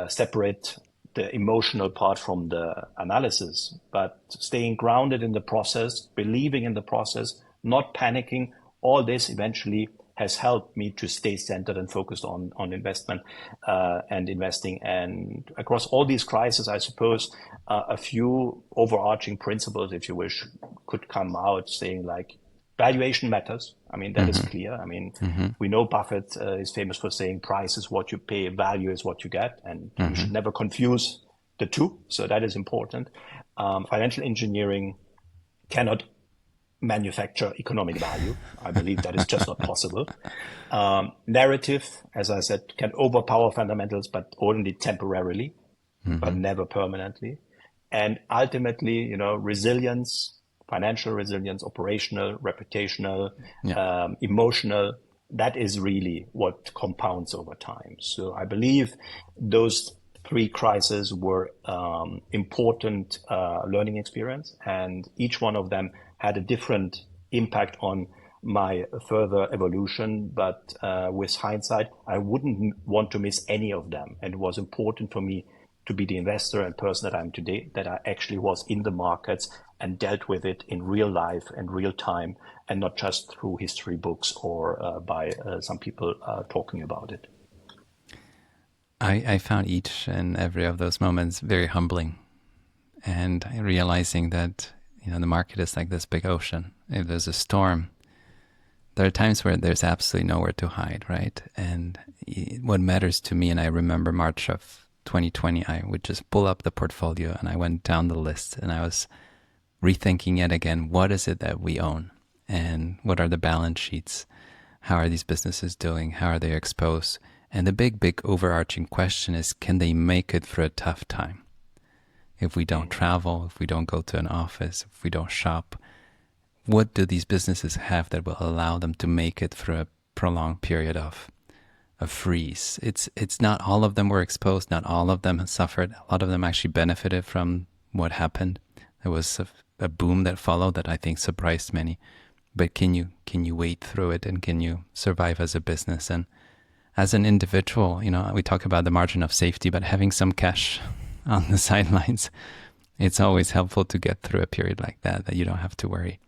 separate the emotional part from the analysis, but staying grounded in the process, believing in the process, not panicking, all this eventually has helped me to stay centered and focused on investment and investing. And across all these crises, I suppose a few overarching principles, if you wish, could come out, saying like valuation matters. I mean, that is clear. I mean, we know Buffett is famous for saying price is what you pay, value is what you get, and you should never confuse the two. So that is important. Financial engineering cannot manufacture economic value. I believe that is just not possible. Narrative, as I said, can overpower fundamentals, but only temporarily, but never permanently. And ultimately, resilience, financial resilience, operational, reputational, emotional, that is really what compounds over time. So I believe those three crises were important learning experience, and each one of them had a different impact on my further evolution. But with hindsight, I wouldn't want to miss any of them. And it was important for me to be the investor and person that I am today, that I actually was in the markets and dealt with it in real life and real time, and not just through history books or by some people talking about it. I found each and every of those moments very humbling, and realizing that the market is like this big ocean. If there's a storm, there are times where there's absolutely nowhere to hide, right? And what matters to me, and I remember March of 2020, I would just pull up the portfolio and I went down the list and I was rethinking it again. What is it that we own? And what are the balance sheets? How are these businesses doing? How are they exposed? And the big overarching question is, can they make it through a tough time? If we don't travel, if we don't go to an office, if we don't shop, what do these businesses have that will allow them to make it through a prolonged period of freeze? It's not all of them were exposed, not all of them have suffered. A lot of them actually benefited from what happened. There was a boom that followed that I think surprised many. But can you wade through it, and can you survive as a business? And as an individual, we talk about the margin of safety, but having some cash on the sidelines, it's always helpful to get through a period like that you don't have to worry.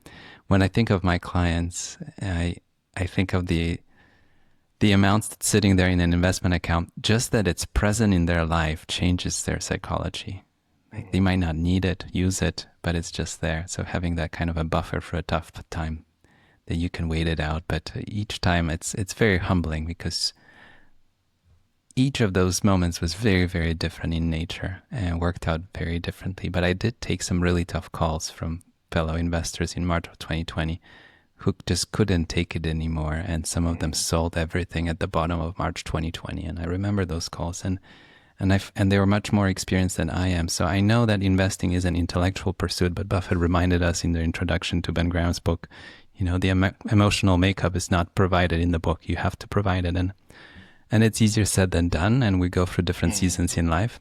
When I think of my clients, I think of the amounts that's sitting there in an investment account, just that it's present in their life changes their psychology. Like they might not need it, use it, but it's just there. So having that kind of a buffer for a tough time, that you can wait it out. But each time it's very humbling, because each of those moments was very, very different in nature and worked out very differently. But I did take some really tough calls from fellow investors in March of 2020 who just couldn't take it anymore. And some of them sold everything at the bottom of March 2020. And I remember those calls, and they were much more experienced than I am. So I know that investing is an intellectual pursuit, but Buffett reminded us in the introduction to Ben Graham's book, the emotional makeup is not provided in the book. You have to provide it. And it's easier said than done, and we go through different seasons in life.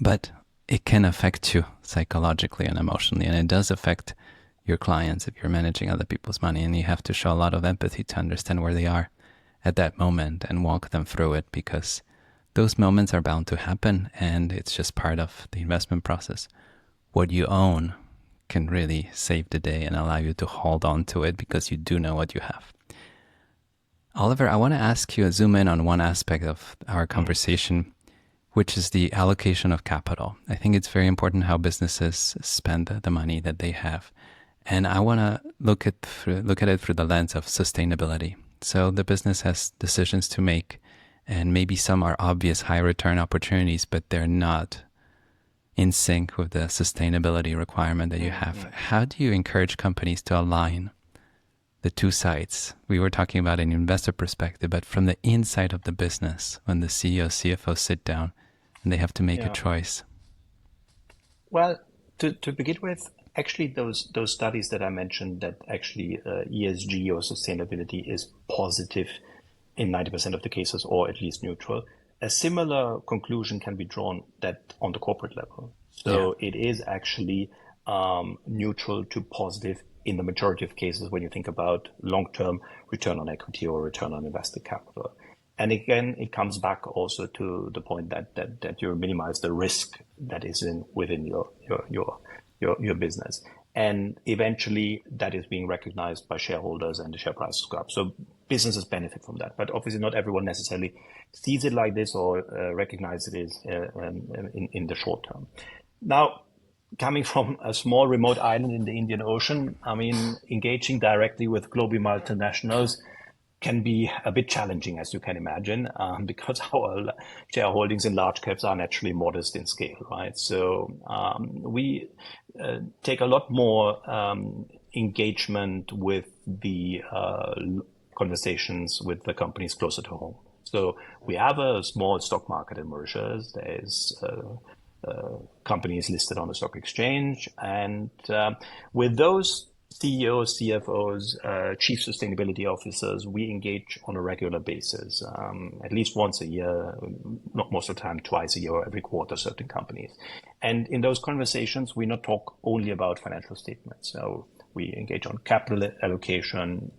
But it can affect you psychologically and emotionally, and it does affect your clients if you're managing other people's money, and you have to show a lot of empathy to understand where they are at that moment and walk them through it, because those moments are bound to happen, and it's just part of the investment process. What you own can really save the day and allow you to hold on to it because you do know what you have. Oliver, I want to ask you to zoom in on one aspect of our conversation, which is the allocation of capital. I think it's very important how businesses spend the money that they have. And I want to look at it through the lens of sustainability. So the business has decisions to make, and maybe some are obvious high return opportunities, but they're not in sync with the sustainability requirement that you have. How do you encourage companies to align the two sides? We were talking about an investor perspective, but from the inside of the business, when the CEO, CFO sit down and they have to make a choice. Well, to begin with, actually those studies that I mentioned, that actually ESG or sustainability is positive in 90% of the cases, or at least neutral. A similar conclusion can be drawn that on the corporate level. So it is actually neutral to positive in the majority of cases when you think about long-term return on equity or return on invested capital. And again, it comes back also to the point that you minimize the risk that is within your business. And eventually that is being recognized by shareholders, and the share prices go up. So businesses benefit from that. But obviously not everyone necessarily sees it like this or recognizes it in the short term. Now, coming from a small remote island in the Indian Ocean, I mean, engaging directly with global multinationals can be a bit challenging, as you can imagine, because our shareholdings in large caps are naturally modest in scale, right? So we take a lot more engagement with the conversations with the companies closer to home. So we have a small stock market in Mauritius. There's companies listed on the stock exchange, and with those CEOs, CFOs, chief sustainability officers, we engage on a regular basis, at least once a year, not most of the time, twice a year or every quarter, certain companies. And in those conversations, we not talk only about financial statements. So we engage on capital allocation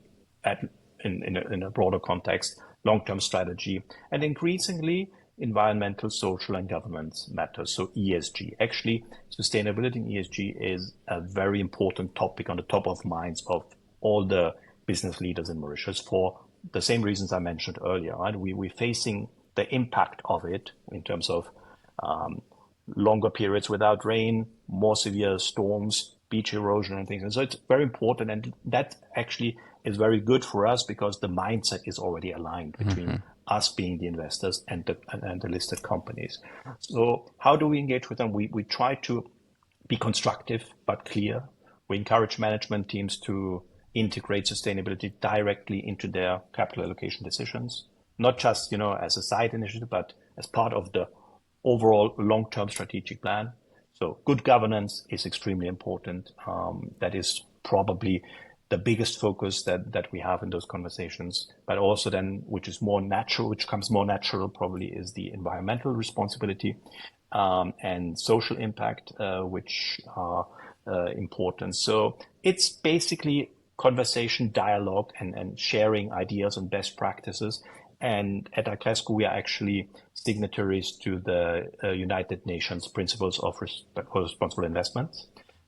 in a broader context, long-term strategy, and increasingly environmental, social, and governance matters. So ESG. Actually, sustainability and ESG is a very important topic on the top of minds of all the business leaders in Mauritius for the same reasons I mentioned earlier. Right? We're facing the impact of it in terms of longer periods without rain, more severe storms, beach erosion, and things. And so it's very important, and that actually is very good for us because the mindset is already aligned between us being the investors and the listed companies. So how do we engage with them? We try to be constructive but clear. We encourage management teams to integrate sustainability directly into their capital allocation decisions, not just as a side initiative, but as part of the overall long-term strategic plan. So good governance is extremely important. That is probably the biggest focus that we have in those conversations, but also then, which comes more natural probably, is the environmental responsibility and social impact, which are important. So it's basically conversation, dialogue, and sharing ideas and best practices. And at Acresco, we are actually signatories to the United Nations Principles of Responsible Investment,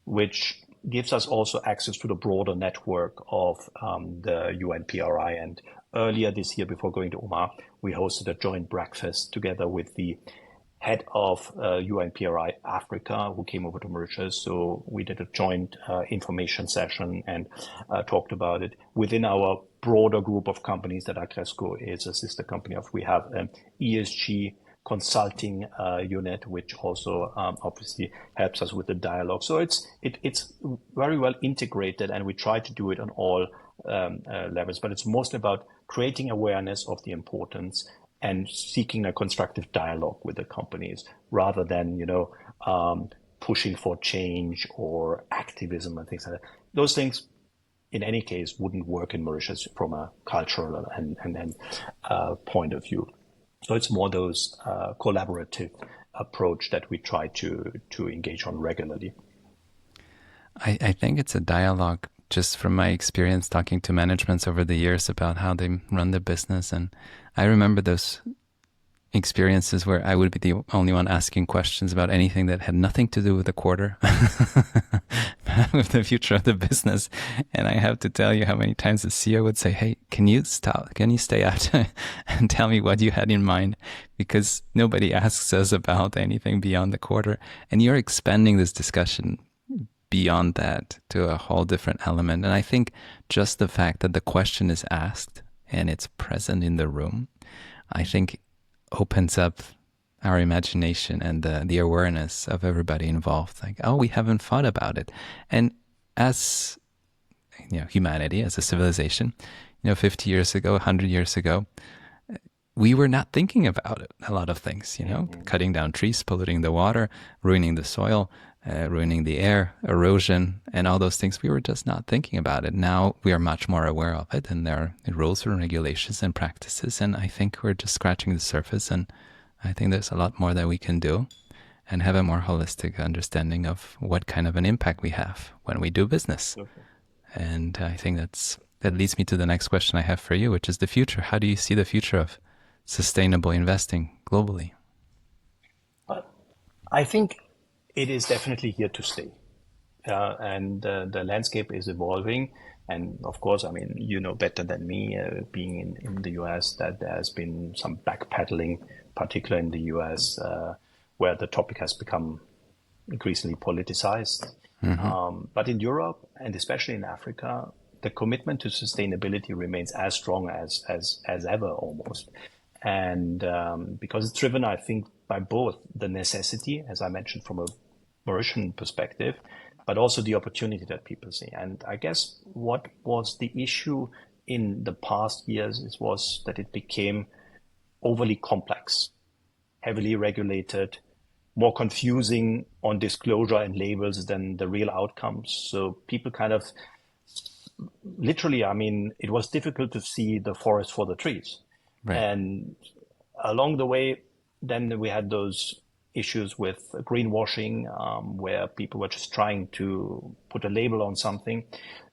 which gives us also access to the broader network of the UNPRI. And earlier this year, before going to Oman, we hosted a joint breakfast together with the head of UNPRI Africa, who came over to Mauritius. So we did a joint information session and talked about it. Within our broader group of companies that Acresco is a sister company of, we have an ESG consulting unit, which also obviously helps us with the dialogue. So it's very well integrated, and we try to do it on all levels. But it's mostly about creating awareness of the importance and seeking a constructive dialogue with the companies, rather than pushing for change or activism and things like that. Those things, in any case, wouldn't work in Mauritius from a cultural and point of view. So it's more those collaborative approach that we try to engage on regularly. I think it's a dialogue, just from my experience talking to managements over the years about how they run the business. And I remember those experiences where I would be the only one asking questions about anything that had nothing to do with the quarter, with the future of the business. And I have to tell you how many times the CEO would say, "Hey, can you stop? Can you stay out and tell me what you had in mind?" Because nobody asks us about anything beyond the quarter. And you're expanding this discussion beyond that to a whole different element. And I think just the fact that the question is asked and it's present in the room, I think opens up our imagination and the awareness of everybody involved. Like, oh, we haven't thought about it. And as humanity, as a civilization, 50 years ago, 100 years ago, we were not thinking about it. A lot of things, cutting down trees, polluting the water, ruining the soil, ruining the air, erosion, and all those things. We were just not thinking about it. Now we are much more aware of it, and there are rules and regulations and practices. And I think we're just scratching the surface. And I think there's a lot more that we can do and have a more holistic understanding of what kind of an impact we have when we do business. Okay. And I think that leads me to the next question I have for you, which is the future. How do you see the future of sustainable investing globally? I think it is definitely here to stay. And the landscape is evolving. And of course, I mean, you know better than me, being in the US, that there's been some backpedaling, particularly in the US, where the topic has become increasingly politicized. But in Europe, and especially in Africa, the commitment to sustainability remains as strong as ever almost. And because it's driven, I think, by both the necessity, as I mentioned, from a Mauritian perspective, but also the opportunity that people see. And I guess what was the issue in the past years was that it became overly complex, heavily regulated, more confusing on disclosure and labels than the real outcomes. So people kind of literally, I mean, it was difficult to see the forest for the trees. Right. And along the way, then we had those issues with greenwashing, where people were just trying to put a label on something,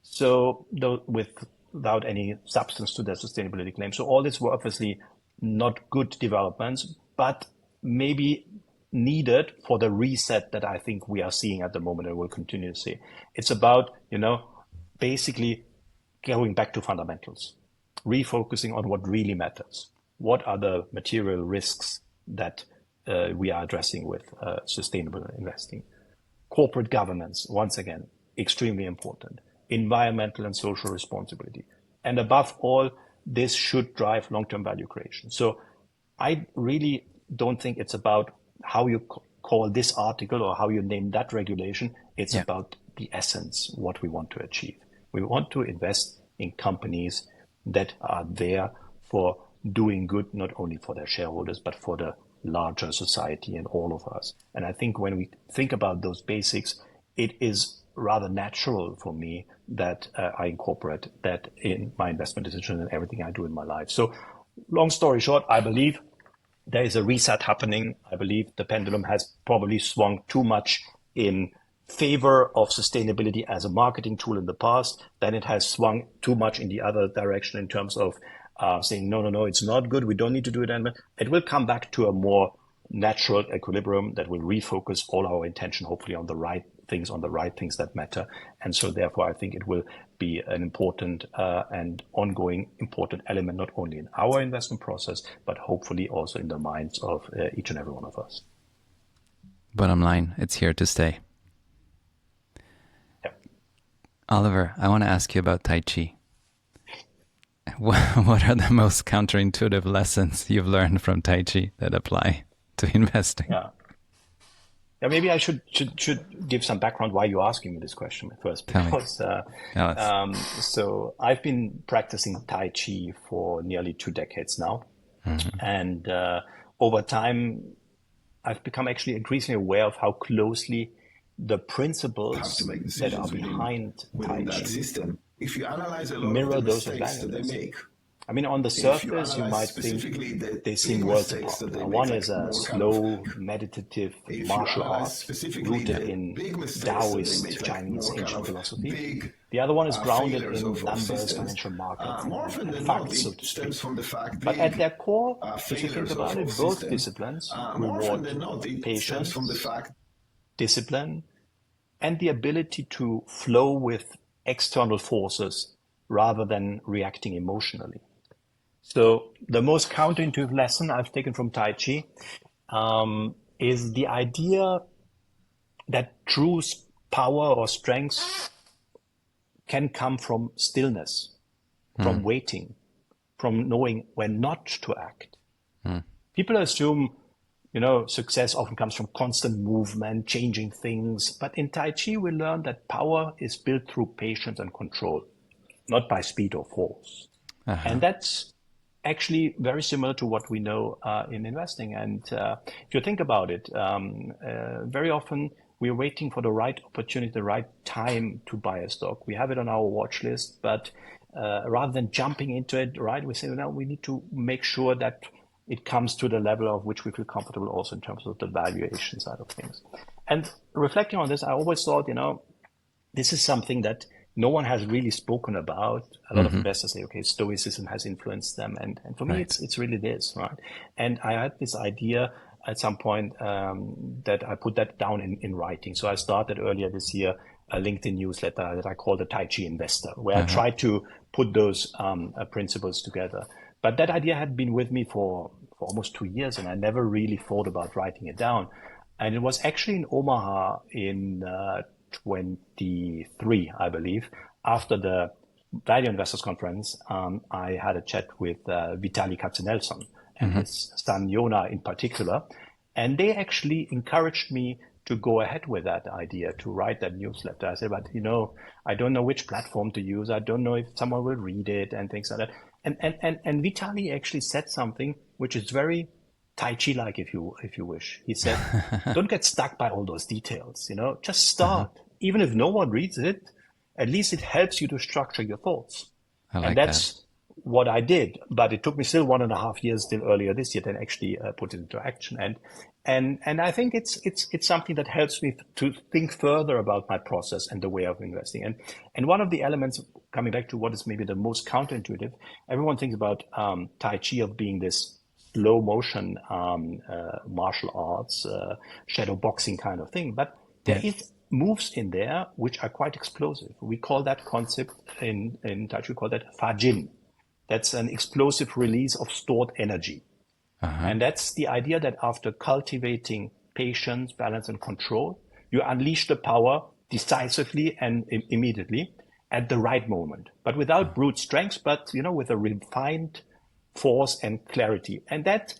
so without any substance to their sustainability claims. So all this were obviously not good developments, but maybe needed for the reset that I think we are seeing at the moment and will continue to see. It's about, basically going back to fundamentals, refocusing on what really matters. What are the material risks that we are addressing with sustainable investing? Corporate governance, once again, extremely important. Environmental and social responsibility. And above all, this should drive long-term value creation. So I really don't think it's about how you call this article or how you name that regulation. It's about the essence, what we want to achieve. We want to invest in companies that are there for doing good, not only for their shareholders, but for the larger society and all of us. And I think when we think about those basics, it is rather natural for me that I incorporate that in my investment decisions and everything I do in my life. So long story short, I believe there is a reset happening. I believe the pendulum has probably swung too much in favor of sustainability as a marketing tool in the past. Then it has swung too much in the other direction in terms of saying, no, it's not good. We don't need to do it anymore. It will come back to a more natural equilibrium that will refocus all our attention, hopefully, on the right things that matter. And so therefore, I think it will be an important and ongoing important element, not only in our investment process, but hopefully also in the minds of each and every one of us. Bottom line, it's here to stay. Yeah. Oliver, I want to ask you about Tai Chi. What are the most counterintuitive lessons you've learned from Tai Chi that apply to investing? Yeah, maybe I should give some background why you're asking me this question first. Because so I've been practicing Tai Chi for nearly 2 decades now. Mm-hmm. And over time, I've become actually increasingly aware of how closely the principles that are behind Tai Chi if you analyze a lot mirror of the those of mistakes that they values. make. I mean, on the surface, you might think they seem worlds apart. One is a slow, meditative martial art rooted in Taoist Chinese ancient philosophy. The other one is grounded in numbers, financial markets, and facts, so to speak. But at their core, if you think about it, both disciplines reward patience, discipline, and the ability to flow with external forces rather than reacting emotionally. So the most counterintuitive lesson I've taken from Tai Chi is the idea that true power or strength can come from stillness, from waiting, from knowing when not to act. People assume, success often comes from constant movement, changing things. But in Tai Chi, we learn that power is built through patience and control, not by speed or force. Uh-huh. And that's actually very similar to what we know in investing. And if you think about it, very often we're waiting for the right opportunity, the right time to buy a stock. We have it on our watch list, but rather than jumping into it, right, we say, no, we need to make sure that it comes to the level of which we feel comfortable also in terms of the valuation side of things. And reflecting on this, I always thought, this is something that no one has really spoken about. A lot of investors say, okay, Stoicism has influenced them. And for me, it's really this, right? And I had this idea at some point that I put that down in writing. So I started earlier this year a LinkedIn newsletter that I call the Tai Chi Investor, where I try to put those principles together. But that idea had been with me for almost 2 years, and I never really thought about writing it down. And it was actually in Omaha in 23, I believe, after the Value Investors Conference. I had a chat with Vitaly Katzenelson and his son Yona in particular, and they actually encouraged me to go ahead with that idea, to write that newsletter. I said, but I don't know which platform to use. I don't know if someone will read it and things like that. And Vitaly actually said something which is very Tai Chi like, if you wish. He said, don't get stuck by all those details, just start. Even if no one reads it, at least it helps you to structure your thoughts. And that's what I did. But it took me still 1.5 years, still earlier this year, to actually put it into action. And I think it's something that helps me to think further about my process and the way of investing. And one of the elements, coming back to what is maybe the most counterintuitive, everyone thinks about Tai Chi of being this slow motion martial arts, shadow boxing kind of thing. But there is moves in there which are quite explosive. We call that concept in Tai Chi, we call that Fajin. That's an explosive release of stored energy. And that's the idea that after cultivating patience, balance, and control, you unleash the power decisively and immediately at the right moment, but without brute strength, but with a refined force and clarity. And that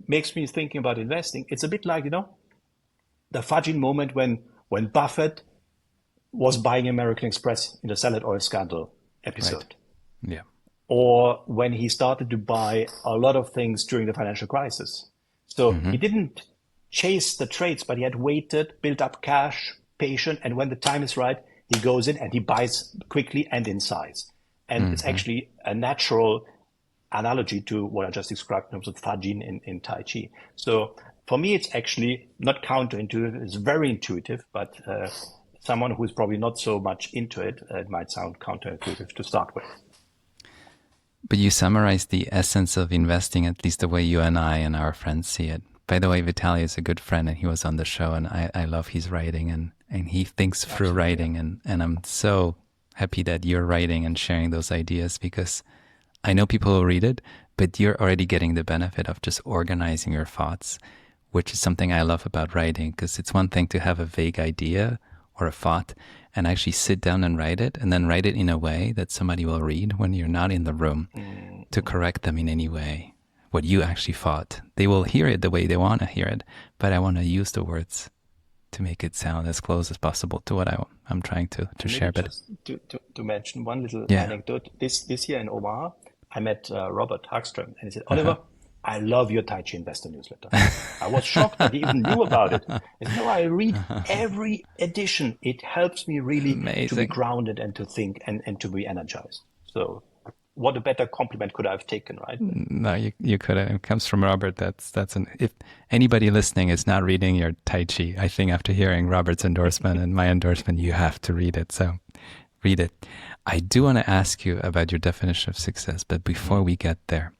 makes me thinking about investing. It's a bit like, the Fajin moment when Buffett was buying American Express in the salad oil scandal episode. Right. Yeah. Or when he started to buy a lot of things during the financial crisis. So he didn't chase the trades, but he had waited, built up cash, patient, and when the time is right, he goes in and he buys quickly and in size. And it's actually a natural analogy to what I just described in terms of Fajin in Tai Chi. So for me, it's actually not counterintuitive. It's very intuitive, but someone who's probably not so much into it, it might sound counterintuitive to start with. But you summarized the essence of investing, at least the way you and I and our friends see it. By the way, Vitaly is a good friend and he was on the show, and I love his writing and he thinks through writing. And I'm so happy that you're writing and sharing those ideas, because I know people will read it, but you're already getting the benefit of just organizing your thoughts, which is something I love about writing, because it's one thing to have a vague idea or a thought and actually sit down and write it, and then write it in a way that somebody will read when you're not in the room to correct them in any way. What you actually thought. They will hear it the way they want to hear it, but I want to use the words to make it sound as close as possible to what I'm trying to share. But to mention one little anecdote, this year in Omaha, I met Robert Hagström, and he said, Oliver, I love your Tai Chi Investor newsletter. I was shocked that he even knew about it. I said, no, I read every edition. It helps me really to be grounded and to think and to be energized. So what a better compliment could I have taken, right? No, you couldn't. It comes from Robert. If anybody listening is not reading your Tai Chi, I think after hearing Robert's endorsement and my endorsement, you have to read it. So read it. I do want to ask you about your definition of success, but before we get there,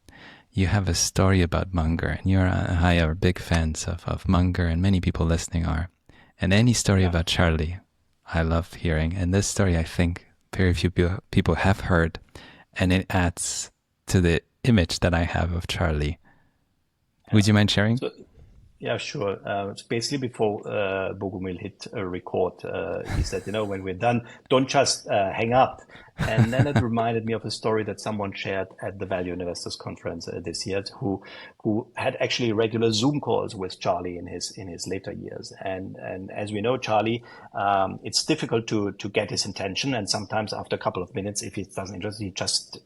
you have a story about Munger, and I are big fans of Munger, and many people listening are. And any story about Charlie, I love hearing. And this story, I think very few people have heard, and it adds to the image that I have of Charlie. Would you mind sharing? Yeah, sure. So basically, before Bogumil hit record, he said, when we're done, don't just hang up. And then it reminded me of a story that someone shared at the Value Investors Conference this year, who had actually regular Zoom calls with Charlie in his later years. And as we know, Charlie, it's difficult to get his attention. And sometimes after a couple of minutes, if he doesn't interest, he just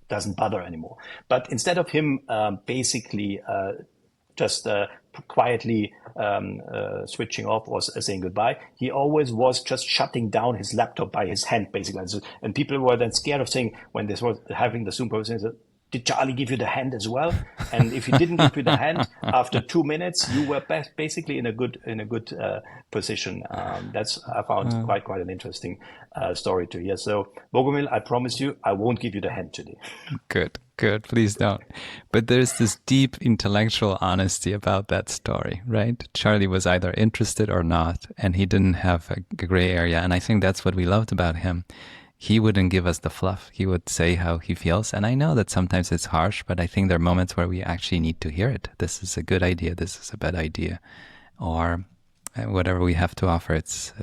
doesn't bother anymore. But instead of him basically just quietly switching off or saying goodbye, he always was just shutting down his laptop by his hand, basically. And people were then scared of saying, when this was having the Zoom conversation, did Charlie give you the hand as well? And if he didn't give you the hand after 2 minutes, you were basically in a good position. That's I found quite an interesting story to hear. So Bogomil, I promise you, I won't give you the hand today. Good. Please don't. But there's this deep intellectual honesty about that story, right? Charlie was either interested or not, and he didn't have a gray area. And I think that's what we loved about him. He wouldn't give us the fluff. He would say how he feels. And I know that sometimes it's harsh, but I think there are moments where we actually need to hear it. This is a good idea. This is a bad idea. Or whatever we have to offer. It's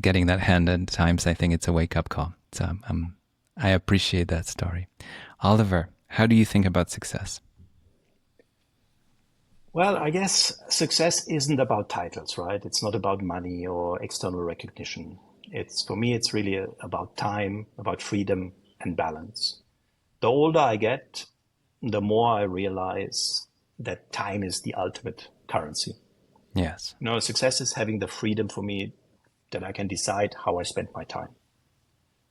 getting that hand at times, I think it's a wake-up call. So I appreciate that story. Oliver, how do you think about success? Well, I guess success isn't about titles, right? It's not about money or external recognition. For me, it's really about time, about freedom and balance. The older I get, the more I realize that time is the ultimate currency. Yes. Success is having the freedom for me that I can decide how I spend my time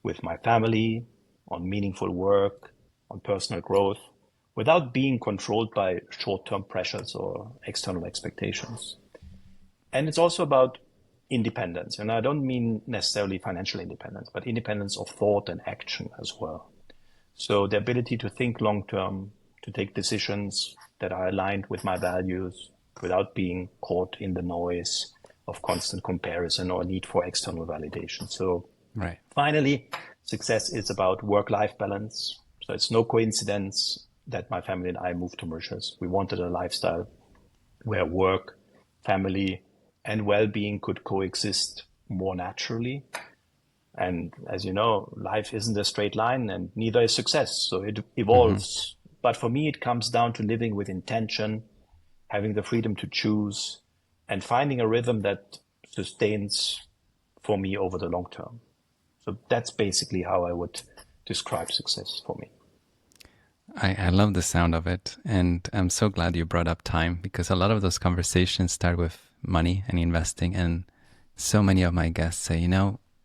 with my family, on meaningful work, on personal growth, without being controlled by short-term pressures or external expectations. And it's also about independence. And I don't mean necessarily financial independence, but independence of thought and action as well. So the ability to think long-term, to take decisions that are aligned with my values without being caught in the noise of constant comparison or need for external validation. So Finally, success is about work-life balance. So it's no coincidence that my family and I moved to Mauritius. We wanted a lifestyle where work, family, and well-being could coexist more naturally. And as you know, life isn't a straight line and neither is success. So it evolves. But for me, it comes down to living with intention, having the freedom to choose, and finding a rhythm that sustains for me over the long term. So that's basically how I would describe success for me. I love the sound of it. And I'm so glad you brought up time, because a lot of those conversations start with money and investing. And so many of my guests say,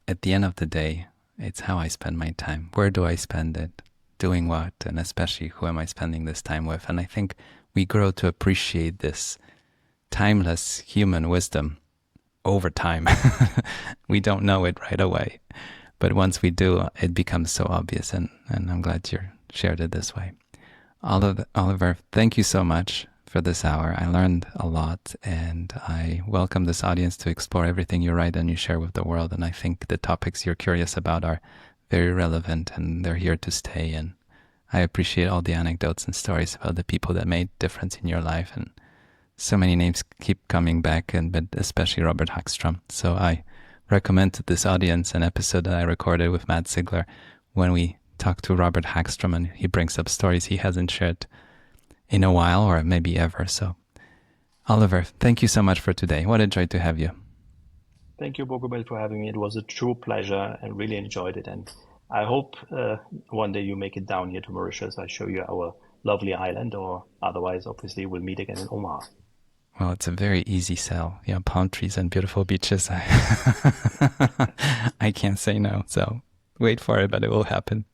at the end of the day, it's how I spend my time. Where do I spend it? Doing what? And especially, who am I spending this time with? And I think we grow to appreciate this timeless human wisdom over time. We don't know it right away. But once we do, it becomes so obvious. And I'm glad you shared it this way. Oliver, thank you so much for this hour. I learned a lot, and I welcome this audience to explore everything you write and you share with the world. And I think the topics you're curious about are very relevant, and they're here to stay. And I appreciate all the anecdotes and stories about the people that made difference in your life. And so many names keep coming back, but especially Robert Hagstrom. So I recommend to this audience an episode that I recorded with Matt Ziegler when we talked to Robert Hagstrom, and he brings up stories he hasn't shared in a while or maybe ever. So, Oliver, thank you so much for today. What a joy to have you. Thank you, Bogomil, for having me. It was a true pleasure and really enjoyed it. And I hope one day you make it down here to Mauritius. I show you our lovely island, or otherwise, obviously, we'll meet again in Omaha. Well, it's a very easy sell. Palm trees and beautiful beaches. I can't say no. So wait for it, but it will happen.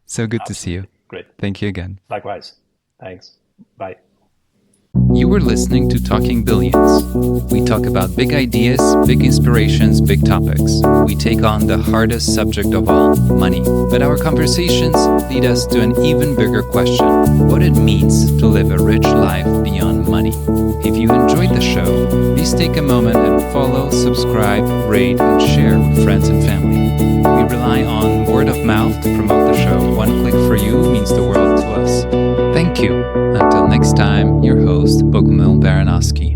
So good to see you. Great. Thank you again. Likewise. Thanks. Bye. You were listening to Talking Billions. We talk about big ideas, big inspirations, big topics. We take on the hardest subject of all, money. But our conversations lead us to an even bigger question: what it means to live a rich life beyond money. If you enjoyed the show, please take a moment and follow, subscribe, rate, and share with friends and family. We rely on word of mouth to promote the show. One click for you means the world to us. Thank you. Until next time, your host, Bogomil Baranowski.